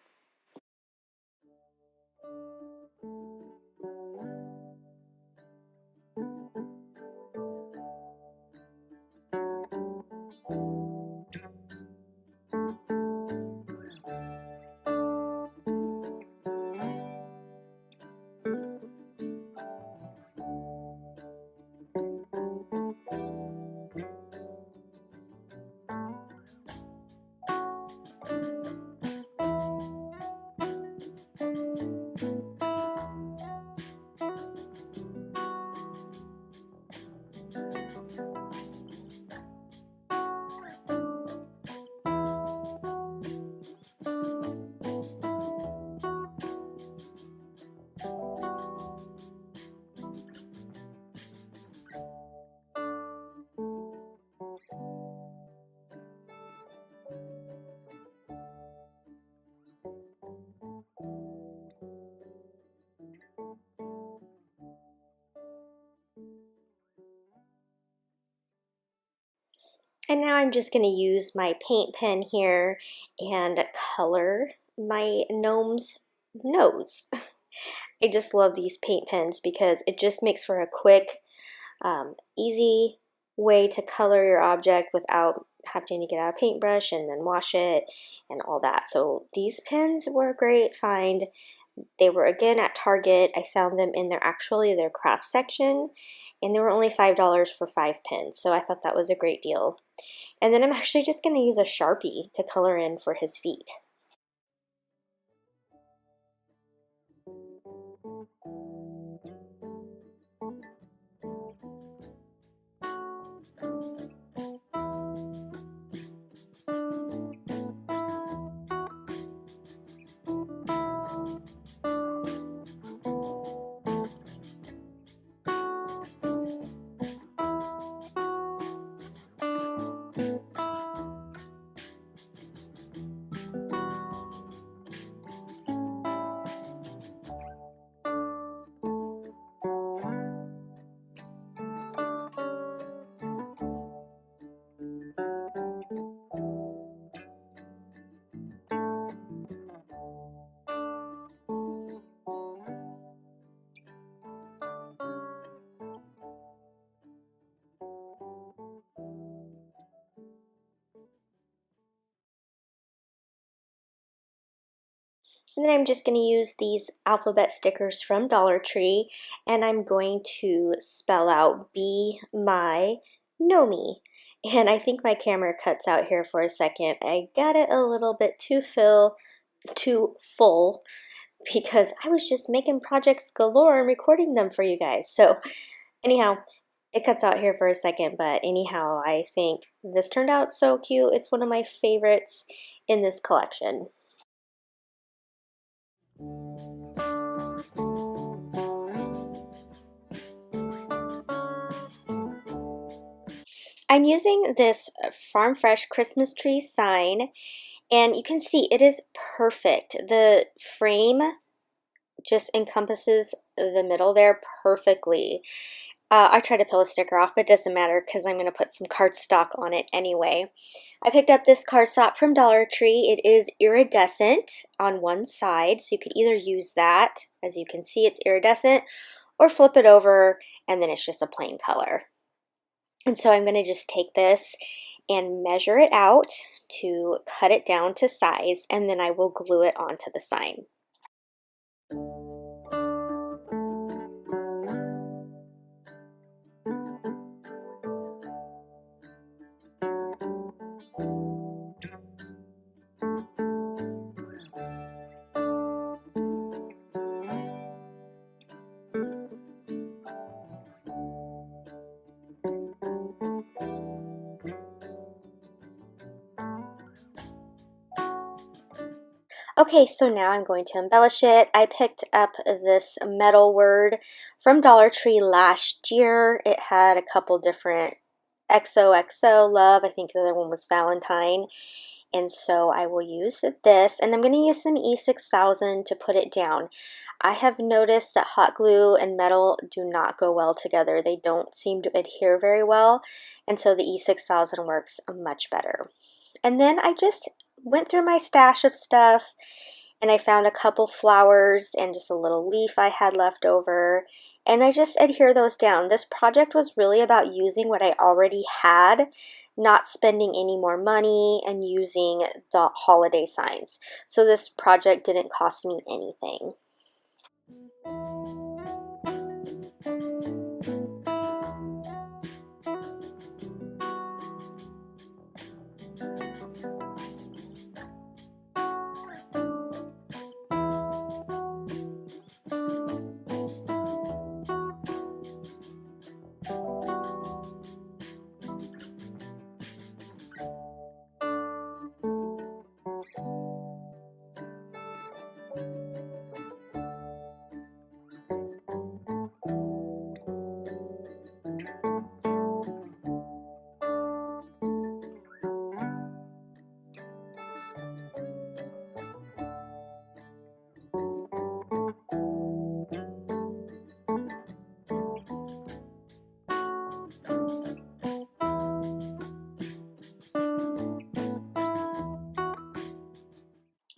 S2: And now I'm just going to use my paint pen here and color my gnome's nose. I just love these paint pens because it just makes for a quick, easy way to color your object without having to get out a paintbrush and then wash it and all that. So these pens were a great find. They were again at Target. I found them in their craft section, and they were only $5 for 5 pens, so I thought that was a great deal. And then I'm actually just going to use a Sharpie to color in for his feet. And then I'm just going to use these alphabet stickers from Dollar Tree, and I'm going to spell out "Be My Nomi." And I think my camera cuts out here for a second. I got it a little bit too full because I was just making projects galore and recording them for you guys. So anyhow, It cuts out here for a second, but anyhow, I think this turned out so cute. It's one of my favorites in this collection. I'm using this Farm Fresh Christmas tree sign, and you can see it is perfect. The frame just encompasses the middle there perfectly. I tried to peel a sticker off, but it doesn't matter because I'm going to put some cardstock on it anyway. I picked up this cardstock from Dollar Tree. It is iridescent on one side, so you could either use that, as you can see it's iridescent, or flip it over and then it's just a plain color. And so I'm going to just take this and measure it out to cut it down to size, and then I will glue it onto the sign. Okay, so now I'm going to embellish it. I picked up this metal word from Dollar Tree last year. It had a couple different XOXO love. I think the other one was Valentine. And so I will use this, and I'm going to use some E6000 to put it down. I have noticed that hot glue and metal do not go well together. They don't seem to adhere very well, and so the E6000 works much better. And then I just went through my stash of stuff, and I found a couple flowers and just a little leaf I had left over, and I just adhere those down. This project was really about using what I already had, not spending any more money, and using the holiday signs. So this project didn't cost me anything.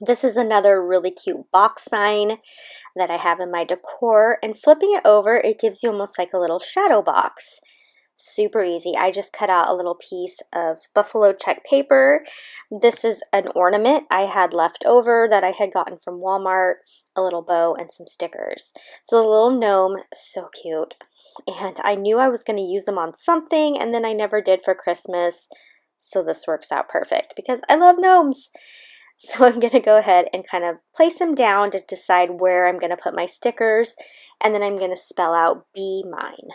S2: This is another really cute box sign that I have in my decor, and flipping it over, it gives you almost like a little shadow box. Super easy. I just cut out a little piece of buffalo check paper. This is an ornament I had left over that I had gotten from Walmart, a little bow, and some stickers. So the little gnome, so cute. And I knew I was going to use them on something, and then I never did for Christmas. So this works out perfect because I love gnomes. So I'm going to go ahead and kind of place them down to decide where I'm going to put my stickers, and then I'm going to spell out "Be Mine."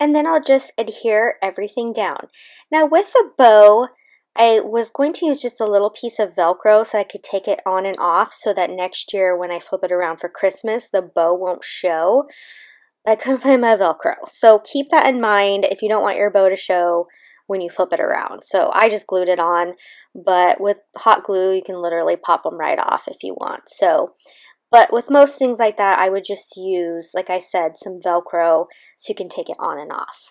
S2: And then I'll just adhere everything down. Now with the bow, I was going to use just a little piece of Velcro so I could take it on and off so that next year when I flip it around for Christmas, the bow won't show. I couldn't find my Velcro. So keep that in mind if you don't want your bow to show when you flip it around. So I just glued it on, but with hot glue, you can literally pop them right off if you want. But with most things like that, I would just use, like I said, some Velcro so you can take it on and off.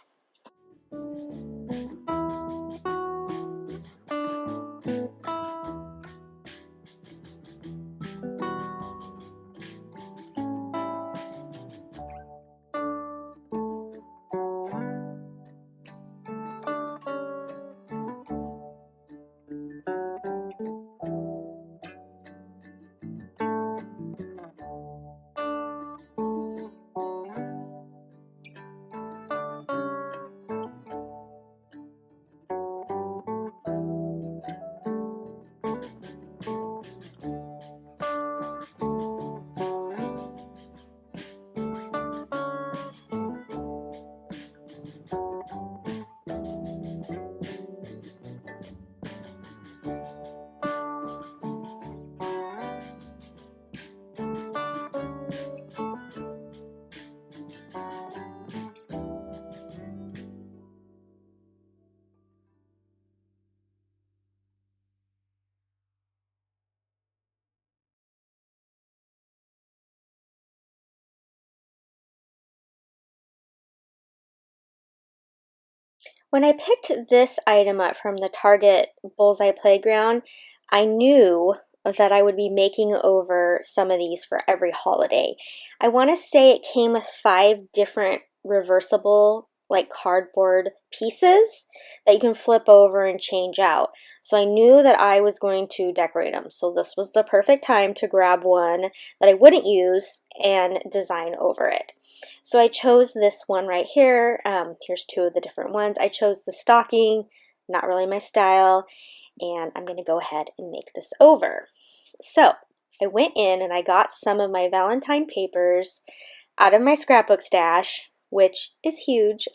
S2: When I picked this item up from the Target Bullseye Playground, I knew that I would be making over some of these for every holiday. I want to say it came with 5 different reversible like cardboard pieces that you can flip over and change out. So I knew that I was going to decorate them. So this was the perfect time to grab one that I wouldn't use and design over it. So I chose this one right here. Here's 2 of the different ones. I chose the stocking, not really my style, and I'm going to go ahead and make this over. So I went in and I got some of my Valentine papers out of my scrapbook stash, which is huge.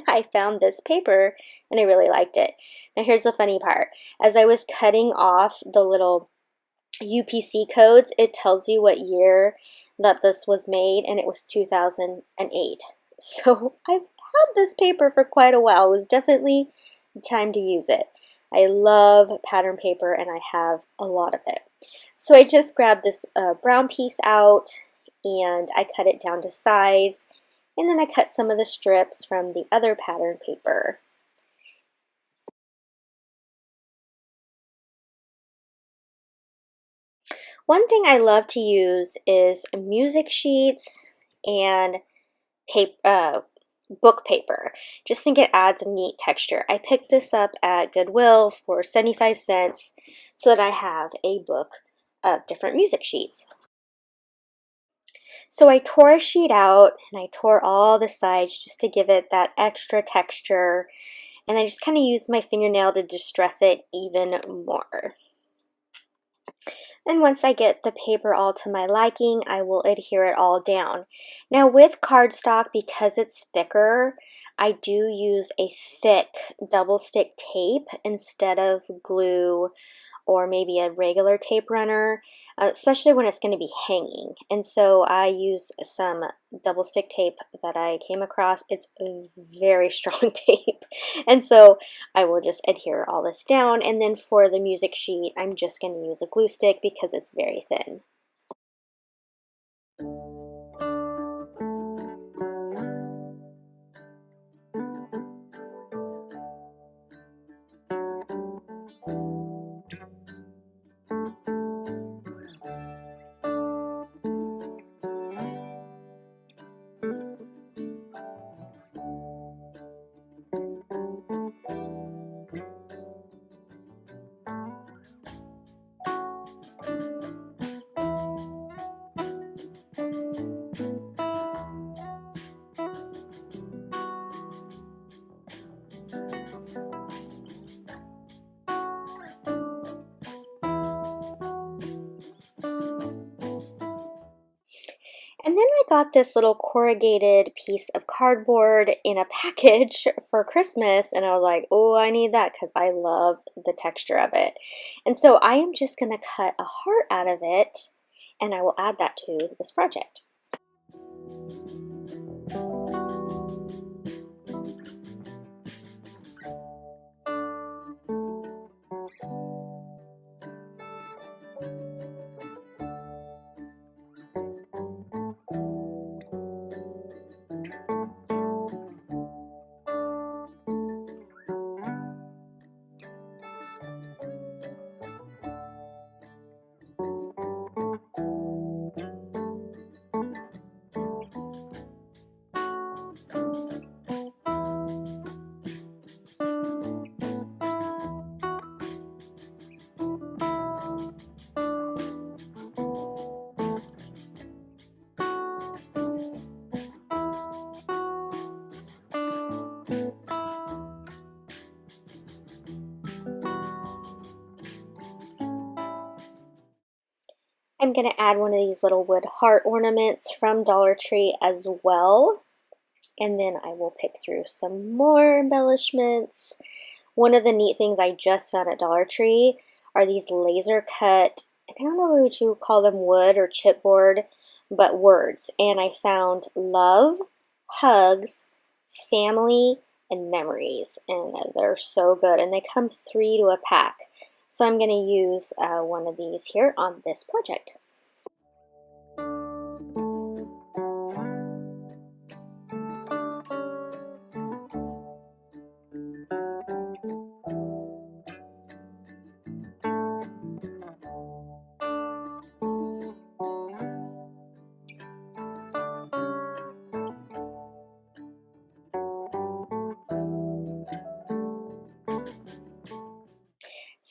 S2: I found this paper and I really liked it. Now here's the funny part. As I was cutting off the little UPC codes, it tells you what year that this was made, and it was 2008. So I've had this paper for quite a while. It was definitely time to use it. I love pattern paper and I have a lot of it. So I just grabbed this brown piece out and I cut it down to size, and then I cut some of the strips from the other pattern paper. One thing I love to use is music sheets and book paper. Just think it adds a neat texture. I picked this up at Goodwill for 75 cents so that I have a book of different music sheets. So I tore a sheet out and I tore all the sides just to give it that extra texture, and I just kind of used my fingernail to distress it even more. And once I get the paper all to my liking, I will adhere it all down. Now with cardstock, because it's thicker, I do use a thick double stick tape instead of glue or maybe a regular tape runner, especially when it's going to be hanging. And so I use some double stick tape that I came across. It's a very strong tape. And so I will just adhere all this down. And then for the music sheet, I'm just going to use a glue stick because it's very thin. And then I got this little corrugated piece of cardboard in a package for Christmas, and I was like, oh, I need that because I love the texture of it. And so I am just going to cut a heart out of it, and I will add that to this project. I'm going to add one of these little wood heart ornaments from Dollar Tree as well. And then I will pick through some more embellishments. One of the neat things I just found at Dollar Tree are these laser cut, I don't know what you would call them, wood or chipboard, but words. And I found love, hugs, family, and memories. And they're so good. And they come 3 to a pack. So I'm going to use one of these here on this project.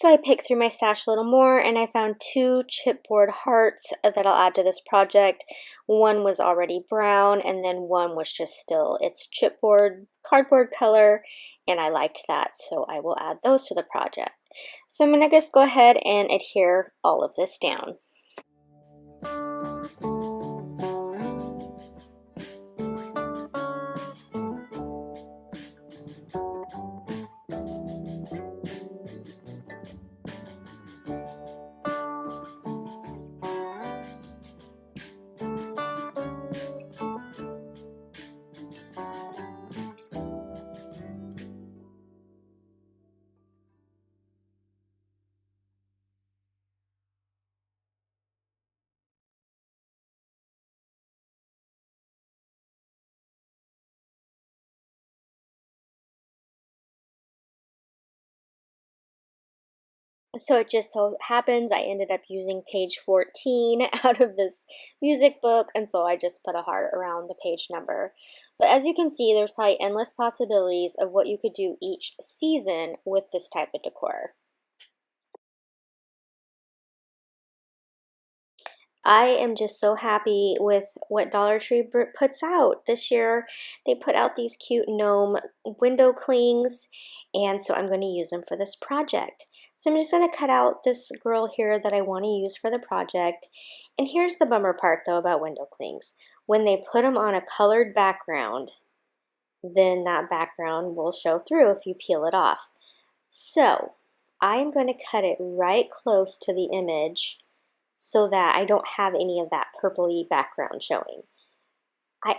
S2: So I picked through my stash a little more and I found 2 chipboard hearts that I'll add to this project. One was already brown and then one was just still its chipboard cardboard color, and I liked that, so I will add those to the project. So I'm going to just go ahead and adhere all of this down. So it just so happens I ended up using page 14 out of this music book, and so I just put a heart around the page number. But as you can see, there's probably endless possibilities of what you could do each season with this type of decor. I am just so happy with what Dollar Tree puts out. This year they put out these cute gnome window clings, and so I'm going to use them for this project. So I'm just going to cut out this girl here that I want to use for the project. And here's the bummer part though about window clings. When they put them on a colored background, then that background will show through if you peel it off. So I am going to cut it right close to the image so that I don't have any of that purpley background showing.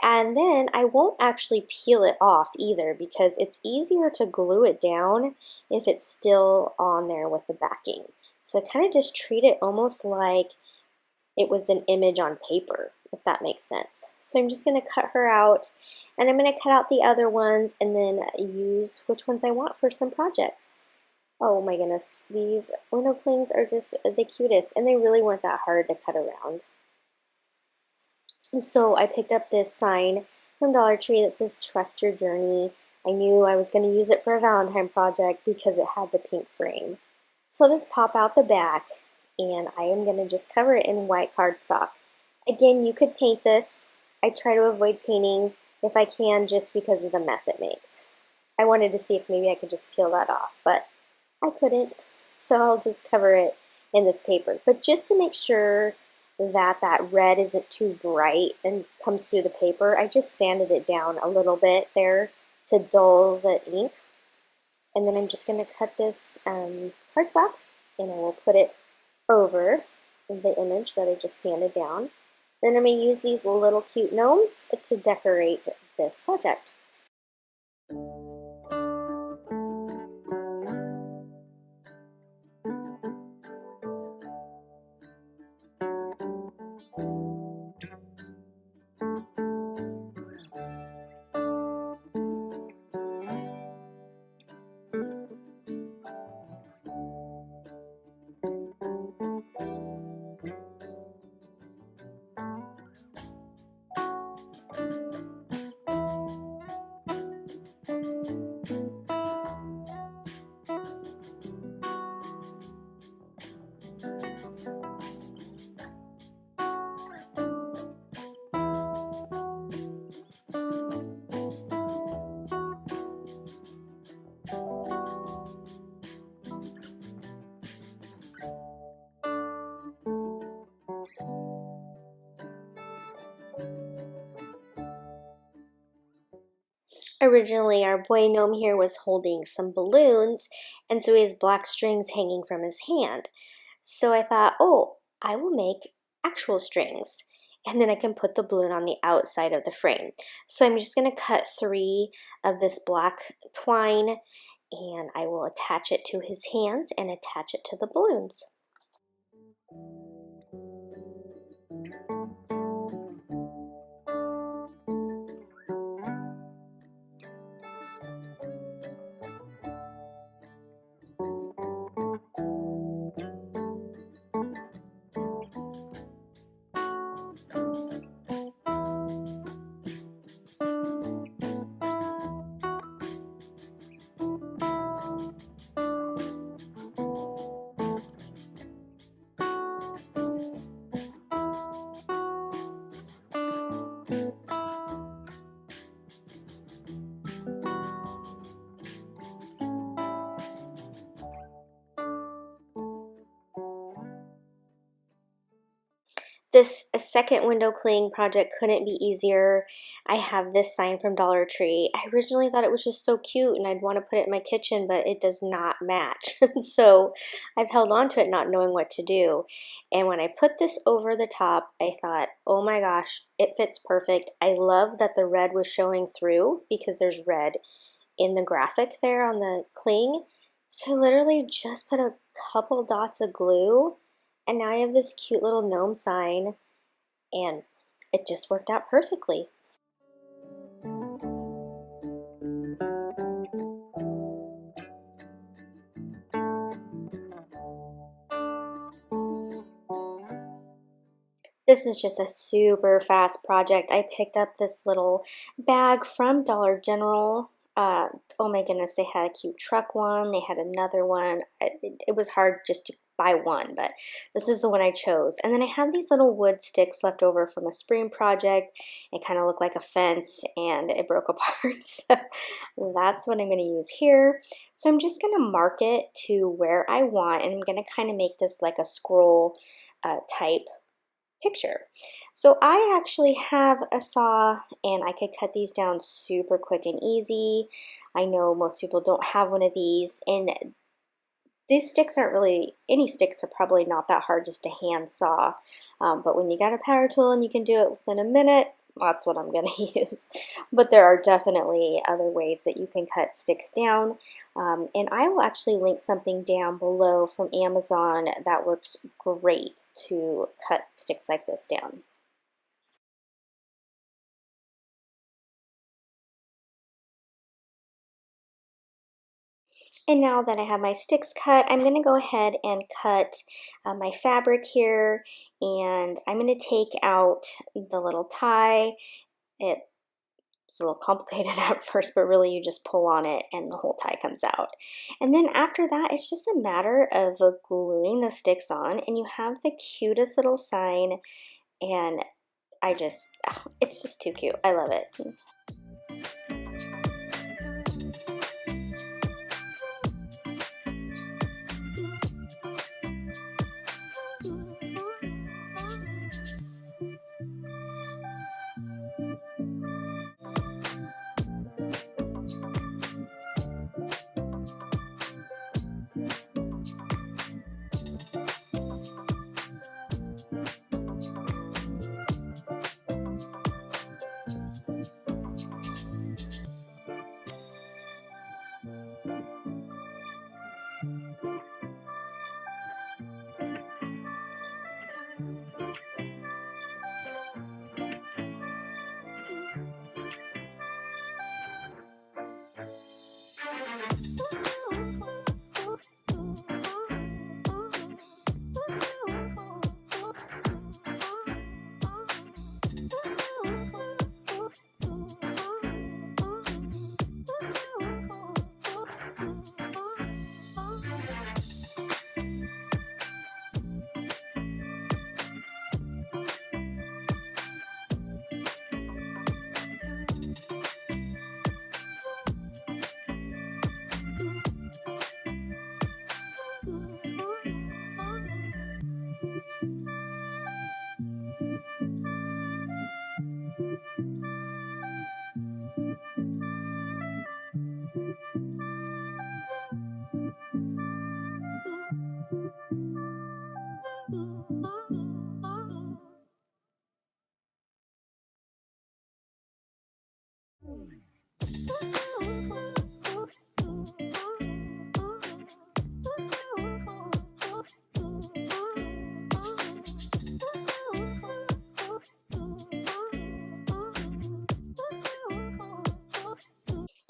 S2: And then I won't actually peel it off either because it's easier to glue it down if it's still on there with the backing. So I kind of just treat it almost like it was an image on paper, if that makes sense. So I'm just going to cut her out, and I'm going to cut out the other ones and then use which ones I want for some projects. Oh my goodness, these window clings are just the cutest, and they really weren't that hard to cut around. So I picked up this sign from Dollar Tree that says "Trust Your Journey." I knew I was going to use it for a Valentine project because it had the pink frame. So I'll just pop out the back, and I am going to just cover it in white cardstock. Again, you could paint this. I try to avoid painting if I can just because of the mess it makes. I wanted to see if maybe I could just peel that off, but I couldn't, so I'll just cover it in this paper. But just to make sure that that red isn't too bright and comes through the paper, I just sanded it down a little bit there to dull the ink. And then I'm just going to cut this cardstock, and I will put it over the image that I just sanded down. Then I'm going to use these little cute gnomes to decorate this project. Originally, our boy gnome here was holding some balloons, and so he has black strings hanging from his hand. So I thought, oh, I will make actual strings, and then I can put the balloon on the outside of the frame. So I'm just going to cut 3 of this black twine, and I will attach it to his hands and attach it to the balloons. This second window cling project couldn't be easier. I have this sign from Dollar Tree. I originally thought it was just so cute and I'd want to put it in my kitchen, but it does not match. So I've held on to it not knowing what to do. And when I put this over the top, I thought, oh my gosh, it fits perfect. I love that the red was showing through because there's red in the graphic there on the cling. So I literally just put a couple dots of glue and now I have this cute little gnome sign, and it just worked out perfectly. This is just a super fast project. I picked up this little bag from Dollar General. Oh my goodness, they had a cute truck one. They had another one. It was hard just to buy one, but this is the one I chose. And then I have these little wood sticks left over from a spring project. It kind of looked like a fence and it broke apart. So that's what I'm going to use here. So I'm just going to mark it to where I want, and I'm going to kind of make this like a scroll type picture. So I actually have a saw and I could cut these down super quick and easy. I know most people don't have one of these, and these sticks aren't really, any sticks are probably not that hard just to hand saw, but when you got a power tool and you can do it within a minute, that's what I'm going to use. But there are definitely other ways that you can cut sticks down, and I will actually link something down below from Amazon that works great to cut sticks like this down. And now that I have my sticks cut, I'm going to go ahead and cut my fabric here, and I'm going to take out the little tie. It's a little complicated at first, but really you just pull on it and the whole tie comes out. And then after that, it's just a matter of gluing the sticks on, and you have the cutest little sign, and it's just too cute. I love it.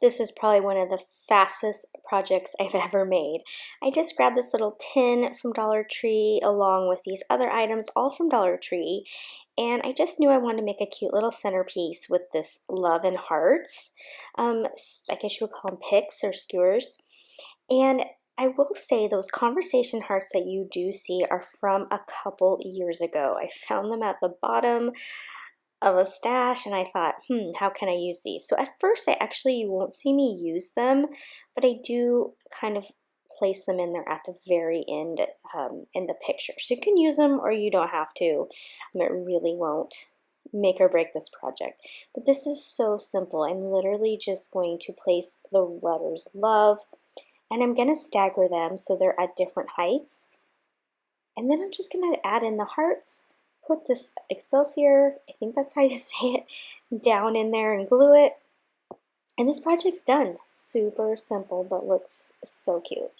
S2: This is probably one of the fastest projects I've ever made. I just grabbed this little tin from Dollar Tree along with these other items, all from Dollar Tree, and I just knew I wanted to make a cute little centerpiece with this love and hearts. I guess you would call them picks or skewers. And I will say those conversation hearts that you do see are from a couple years ago. I found them at the bottom of a stash and I thought, how can I use these? So at first you won't see me use them, but I do kind of place them in there at the very end in the picture. So you can use them or you don't have to. It really won't make or break this project. But this is so simple. I'm literally just going to place the letters love, and I'm going to stagger them so they're at different heights. And then I'm just going to add in the hearts, put this Excelsior, I think that's how you say it, down in there and glue it. And this project's done. Super simple, but looks so cute.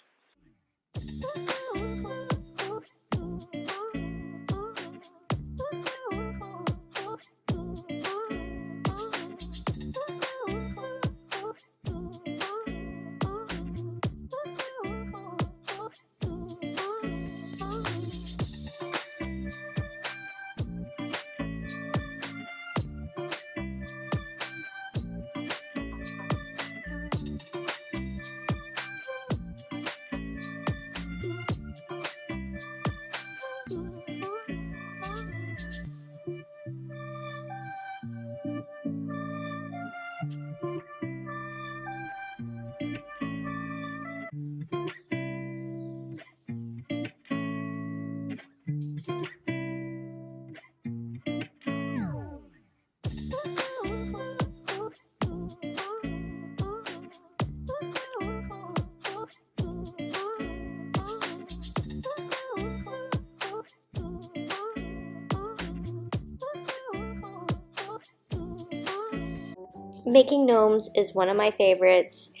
S2: Making gnomes is one of my favorites,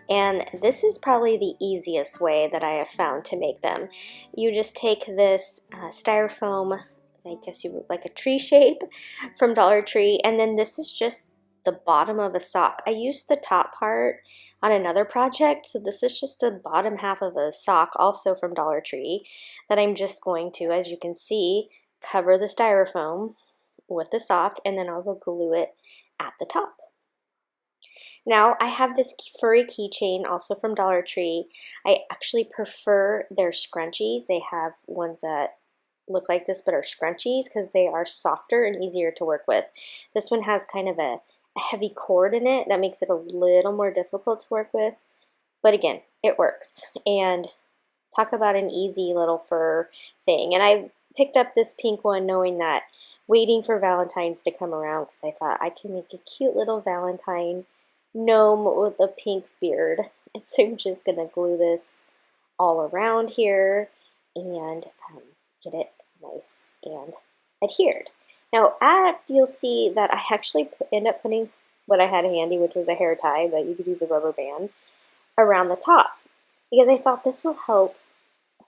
S2: and this is probably the easiest way that I have found to make them. You just take this styrofoam, I guess you would like a tree shape from Dollar Tree, and then this is just the bottom of a sock. I used the top part on another project, so this is just the bottom half of a sock, also from Dollar Tree, that I'm just going to, as you can see, cover the styrofoam with the sock, and then I will glue it at the top. Now I have this furry keychain also from Dollar Tree. I actually prefer their scrunchies. They have ones that look like this but are scrunchies because they are softer and easier to work with. This one has kind of a heavy cord in it that makes it a little more difficult to work with. But again, it works. And talk about an easy little fur thing. And I picked up this pink one knowing that waiting for Valentine's to come around because I thought I can make a cute little Valentine gnome with a pink beard. And so I'm just going to glue this all around here and get it nice and adhered. Now you'll see that I actually end up putting what I had handy, which was a hair tie, but you could use a rubber band, around the top because I thought this will help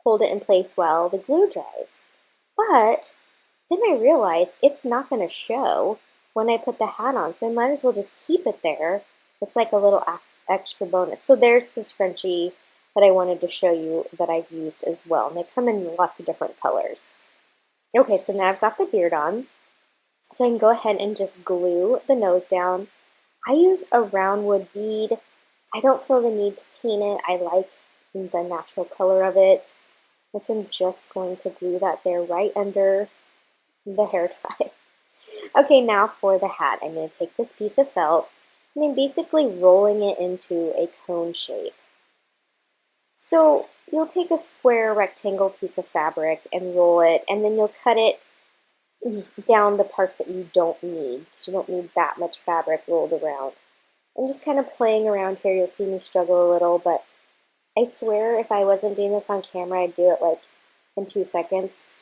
S2: hold it in place while the glue dries. But then I realized it's not going to show when I put the hat on, so I might as well just keep it there. It's like a little extra bonus. So there's the scrunchie that I wanted to show you that I've used as well. And they come in lots of different colors. Okay, so now I've got the beard on. So I can go ahead and just glue the nose down. I use a round wood bead. I don't feel the need to paint it. I like the natural color of it. And so I'm just going to glue that there right under the hair tie. Okay, now for the hat. I'm going to take this piece of felt and I'm basically rolling it into a cone shape. So you'll take a square rectangle piece of fabric and roll it, and then you'll cut it down the parts that you don't need, because you don't need that much fabric rolled around. I'm just kind of playing around here. You'll see me struggle a little, but I swear if I wasn't doing this on camera, I'd do it like in 2 seconds.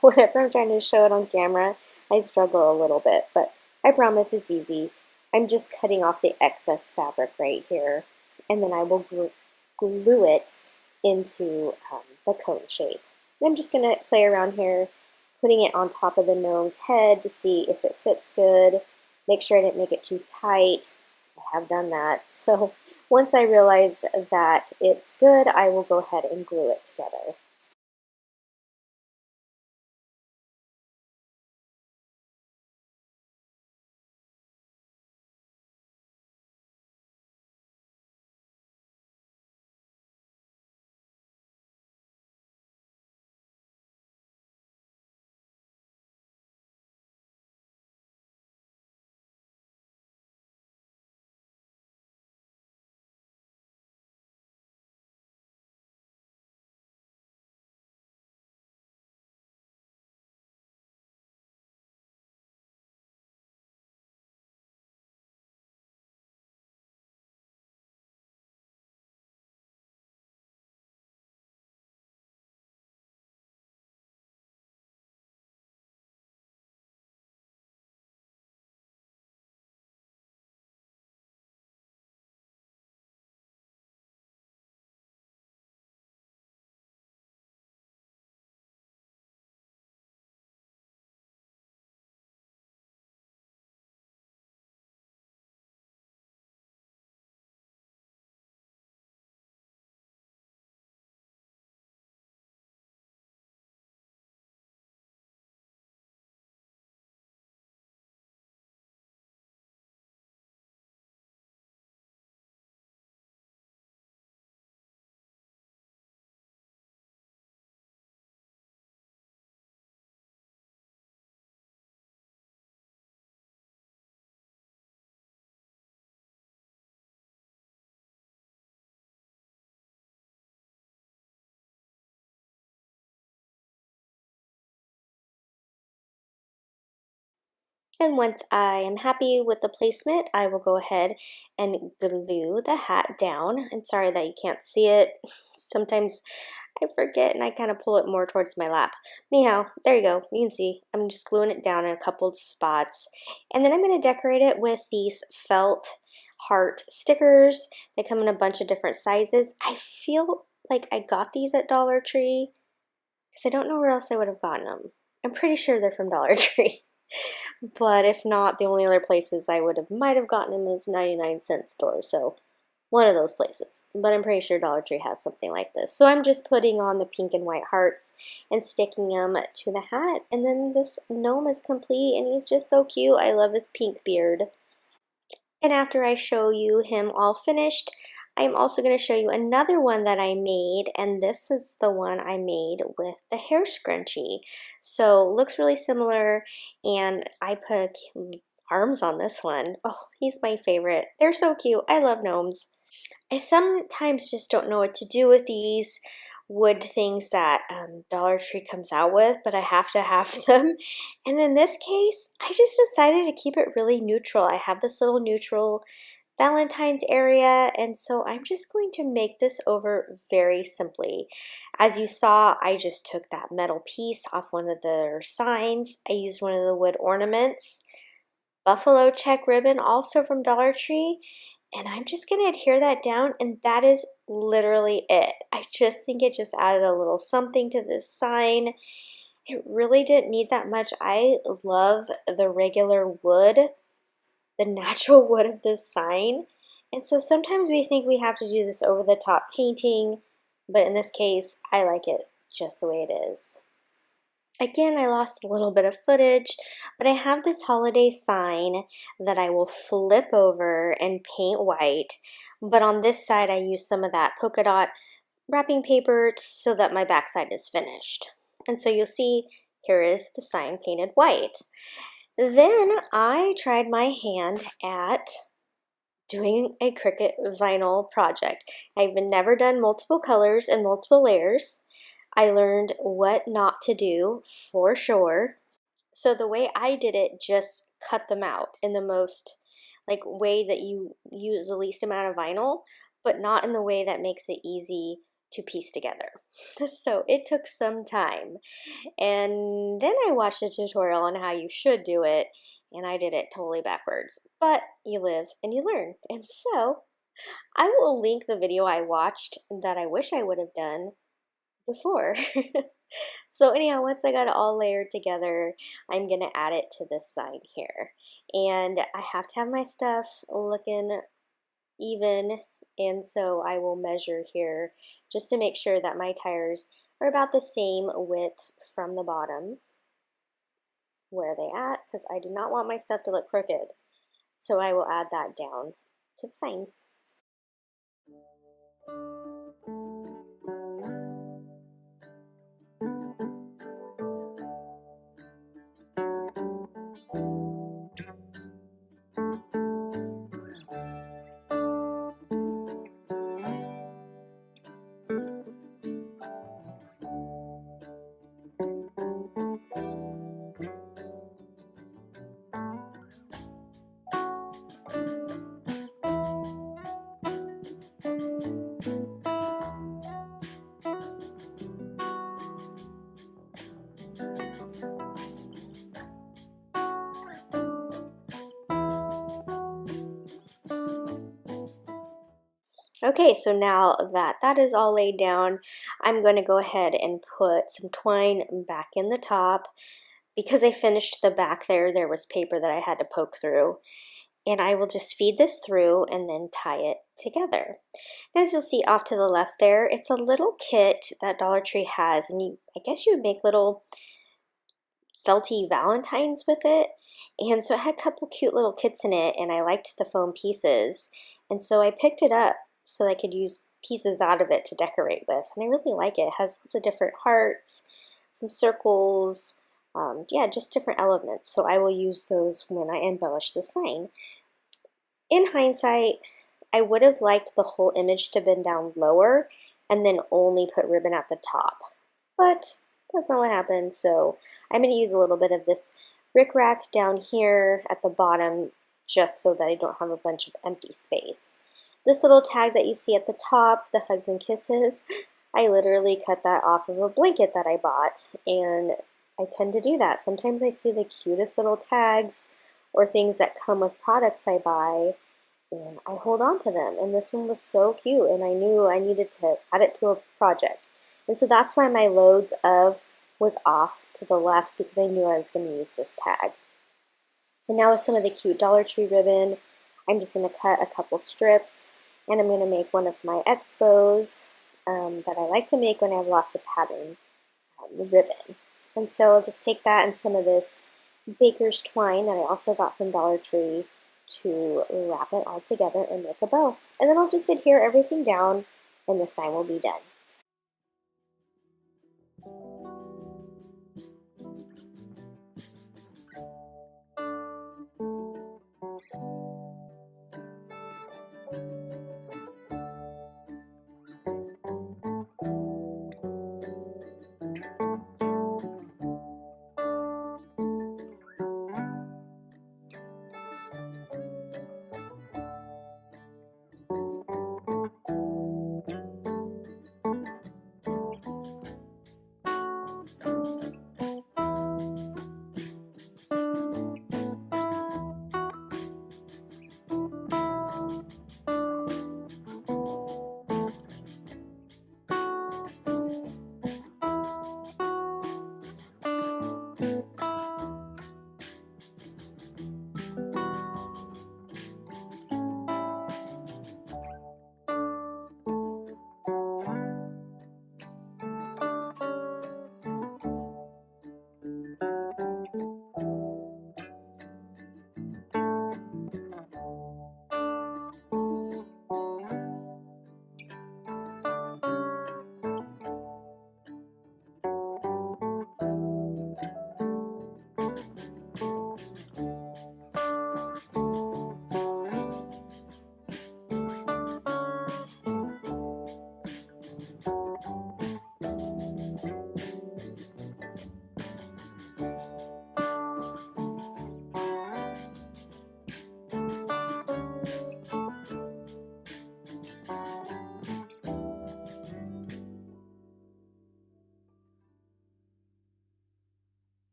S2: Whenever I'm trying to show it on camera, I struggle a little bit, but I promise it's easy. I'm just cutting off the excess fabric right here, and then I will glue it into the cone shape. And I'm just going to play around here, putting it on top of the gnome's head to see if it fits good. Make sure I didn't make it too tight. I have done that. So once I realize that it's good, I will go ahead and glue it together. And once I am happy with the placement, I will go ahead and glue the hat down. I'm sorry that you can't see it. Sometimes I forget and I kind of pull it more towards my lap. Anyhow, there you go. You can see I'm just gluing it down in a couple of spots. And then I'm going to decorate it with these felt heart stickers. They come in a bunch of different sizes. I feel like I got these at Dollar Tree because I don't know where else I would have gotten them. I'm pretty sure they're from Dollar Tree. But if not, the only other places I might have gotten them is 99-cent stores. So one of those places, but I'm pretty sure Dollar Tree has something like this. So I'm just putting on the pink and white hearts and sticking them to the hat, and then this gnome is complete and he's just so cute. I love his pink beard. And after I show you him all finished, I'm also going to show you another one that I made, and this is the one I made with the hair scrunchie. So looks really similar, and I put arms on this one. Oh, he's my favorite. They're so cute. I love gnomes. I sometimes just don't know what to do with these wood things that Dollar Tree comes out with, but I have to have them. And in this case, I just decided to keep it really neutral. I have this little neutral Valentine's area, and so I'm just going to make this over very simply. As you saw, I just took that metal piece off one of their signs. I used one of the wood ornaments, buffalo check ribbon, also from Dollar Tree, and I'm just going to adhere that down, and that is literally it. I just think it just added a little something to this sign. It really didn't need that much. I love the regular wood, the natural wood of this sign, and so sometimes we think we have to do this over the top painting, but in this case, I like it just the way it is. Again, I lost a little bit of footage, but I have this holiday sign that I will flip over and paint white, but on this side I use some of that polka dot wrapping paper so that my backside is finished. And so you'll see here is the sign painted white. Then I tried my hand at doing a Cricut vinyl project. I've never done multiple colors and multiple layers. I learned what not to do for sure. So the way I did it, just cut them out in the most way that you use the least amount of vinyl, but not in the way that makes it easy to piece together. So it took some time. And then I watched a tutorial on how you should do it, and I did it totally backwards. But you live and you learn. And so I will link the video I watched that I wish I would have done before. So anyhow, once I got it all layered together, I'm gonna add it to this side here. And I have to have my stuff looking even, and so I will measure here just to make sure that my tires are about the same width from the bottom. Where are they at? Because I do not want my stuff to look crooked. So I will add that down to the sign. Okay, so now that that is all laid down, I'm going to go ahead and put some twine back in the top. Because I finished the back there was paper that I had to poke through. And I will just feed this through and then tie it together. As you'll see off to the left there, it's a little kit that Dollar Tree has, and I guess you would make little felty valentines with it. And so it had a couple cute little kits in it, and I liked the foam pieces. And so I picked it up so I could use pieces out of it to decorate with. And I really like it. It has lots of different hearts, some circles, yeah, just different elements. So I will use those when I embellish the sign. In hindsight, I would have liked the whole image to bend down lower and then only put ribbon at the top. But that's not what happened, so I'm going to use a little bit of this rickrack down here at the bottom just so that I don't have a bunch of empty space. This little tag that you see at the top, the hugs and kisses, I literally cut that off of a blanket that I bought, and I tend to do that. Sometimes I see the cutest little tags or things that come with products I buy, and I hold on to them. And this one was so cute, and I knew I needed to add it to a project. And so that's why my loads of was off to the left, because I knew I was going to use this tag. And now with some of the cute Dollar Tree ribbon, I'm just going to cut a couple strips, and I'm going to make one of my expos that I like to make when I have lots of pattern ribbon. And so I'll just take that and some of this baker's twine that I also got from Dollar Tree to wrap it all together and make a bow. And then I'll just adhere everything down and the sign will be done.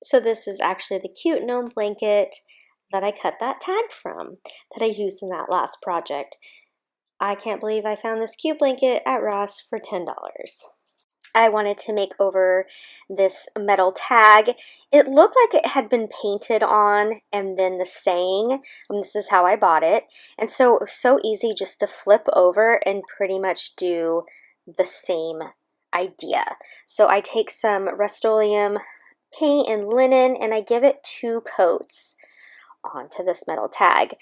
S2: So this is actually the cute gnome blanket that I cut that tag from, that I used in that last project. I can't believe I found this cute blanket at Ross for $10. I wanted to make over this metal tag. It looked like it had been painted on, and then the saying, this is how I bought it. And so it was so easy just to flip over and pretty much do the same idea. So I take some Rust-Oleum paint and linen, and I give it 2 coats onto this metal tag.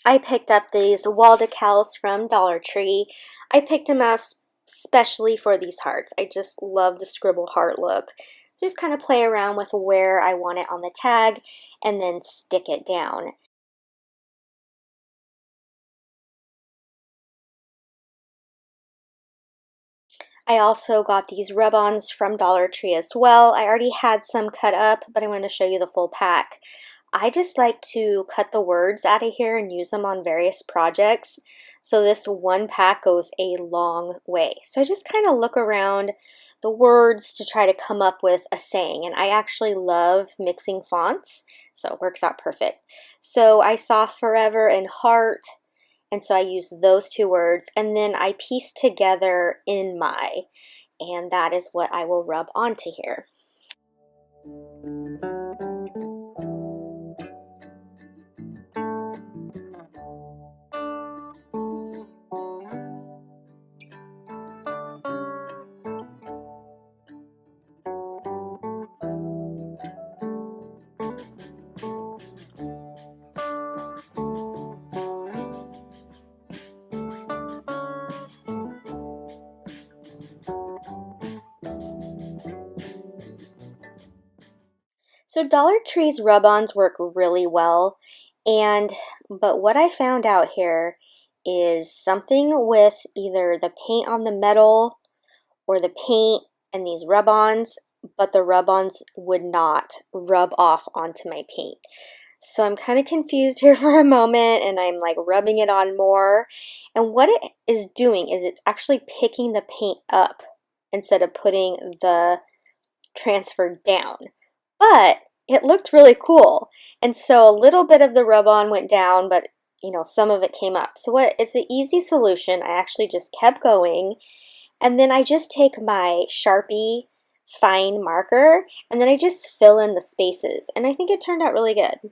S2: I picked up these wall decals from Dollar Tree. I picked them out especially for these hearts. I just love the scribble heart look. Just kind of play around with where I want it on the tag and then stick it down. I also got these rub-ons from Dollar Tree as well. I already had some cut up, but I want to show you the full pack. I just like to cut the words out of here and use them on various projects. So this one pack goes a long way. So I just kind of look around the words to try to come up with a saying. And I actually love mixing fonts, so it works out perfect. So I saw forever and heart, and so I used those two words, and then I pieced together in my, and that is what I will rub onto here. So Dollar Tree's rub-ons work really well, but what I found out here is something with either the paint on the metal or the paint and these rub-ons, but the rub-ons would not rub off onto my paint. So I'm kind of confused here for a moment, and I'm like rubbing it on more. And what it is doing is it's actually picking the paint up instead of putting the transfer down. But it looked really cool. And so a little bit of the rub-on went down, but you know, some of it came up. So it's an easy solution. I actually just kept going. And then I just take my Sharpie fine marker and then I just fill in the spaces. And I think it turned out really good.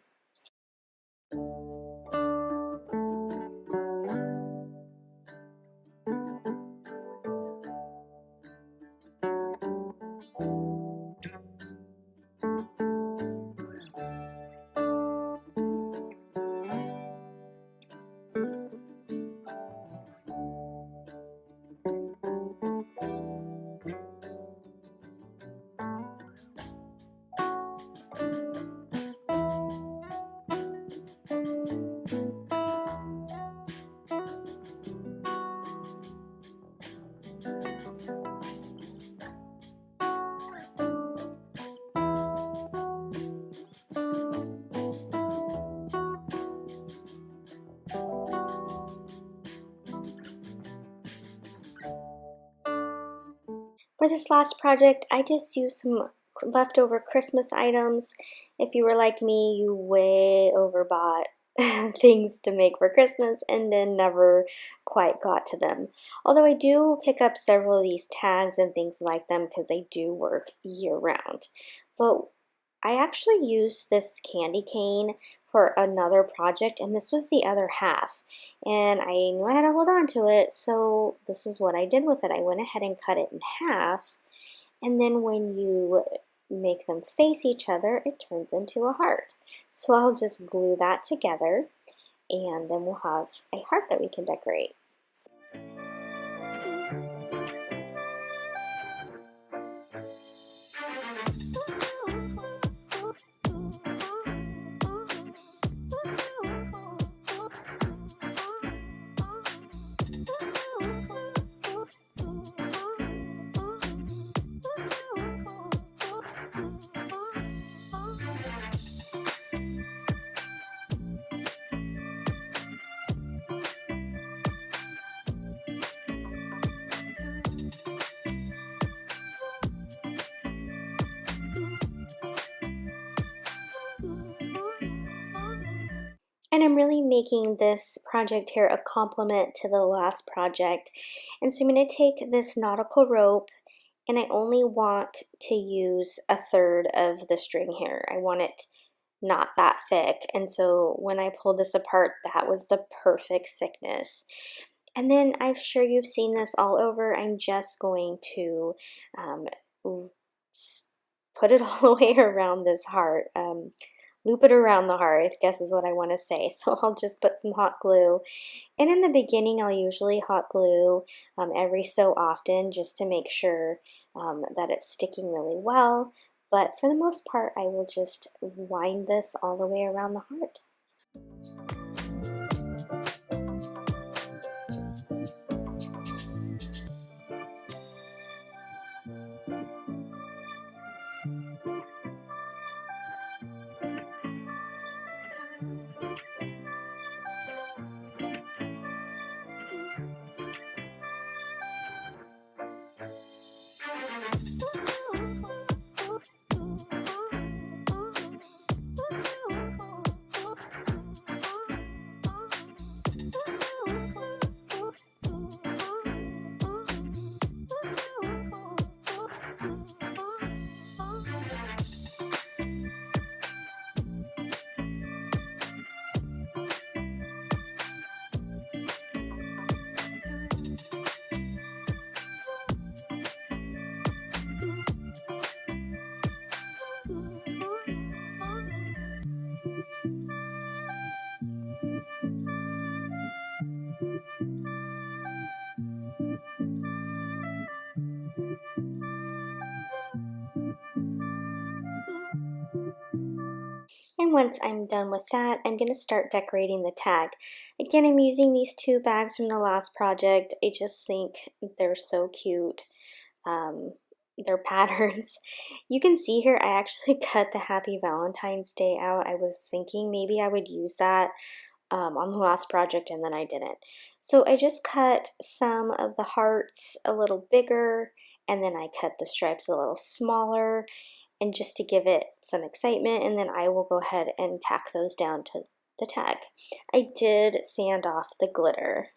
S2: For this last project, I just used some leftover Christmas items. If you were like me, you way overbought things to make for Christmas and then never quite got to them. Although I do pick up several of these tags and things like them because they do work year-round. But I actually used this candy cane for another project, and this was the other half. And I knew I had to hold on to it, so this is what I did with it. I went ahead and cut it in half, and then when you make them face each other, it turns into a heart. So I'll just glue that together, and then we'll have a heart that we can decorate. And I'm really making this project here a complement to the last project. And so I'm going to take this nautical rope, and I only want to use a third of the string here. I want it not that thick. And so when I pulled this apart, that was the perfect thickness. And then I'm sure you've seen this all over. I'm just going to put it all the way around this heart. Loop it around the heart, I guess is what I want to say. So I'll just put some hot glue. And in the beginning, I'll usually hot glue every so often just to make sure that it's sticking really well. But for the most part, I will just wind this all the way around the heart. then once I'm done with that, I'm going to start decorating the tag. Again, I'm using these 2 bags from the last project. I just think they're so cute. Their patterns. You can see here I actually cut the Happy Valentine's Day out. I was thinking maybe I would use that on the last project, and then I didn't. So I just cut some of the hearts a little bigger, and then I cut the stripes a little smaller, and just to give it some excitement, and then I will go ahead and tack those down to the tag. I did sand off the glitter.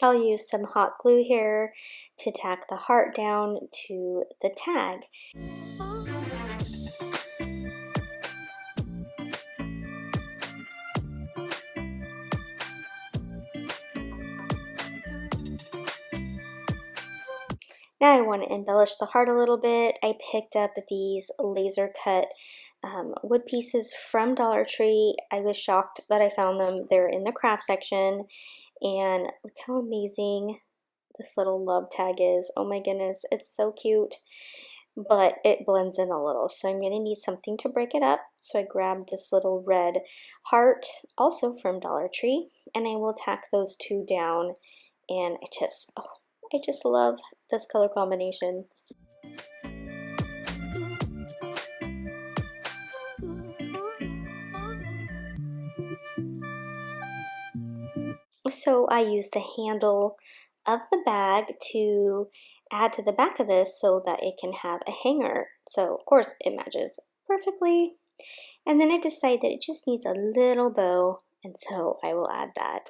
S2: I'll use some hot glue here to tack the heart down to the tag. Now I want to embellish the heart a little bit. I picked up these laser cut wood pieces from Dollar Tree. I was shocked that I found them. They're in the craft section, and look how amazing this little love tag is. Oh my goodness, it's so cute, but it blends in a little, so I'm going to need something to break it up. So I grabbed this little red heart, also from Dollar Tree, and I will tack those 2 down, and I just love this color combination. So I use the handle of the bag to add to the back of this so that it can have a hanger. So of course it matches perfectly. And then I decide that it just needs a little bow, and so I will add that.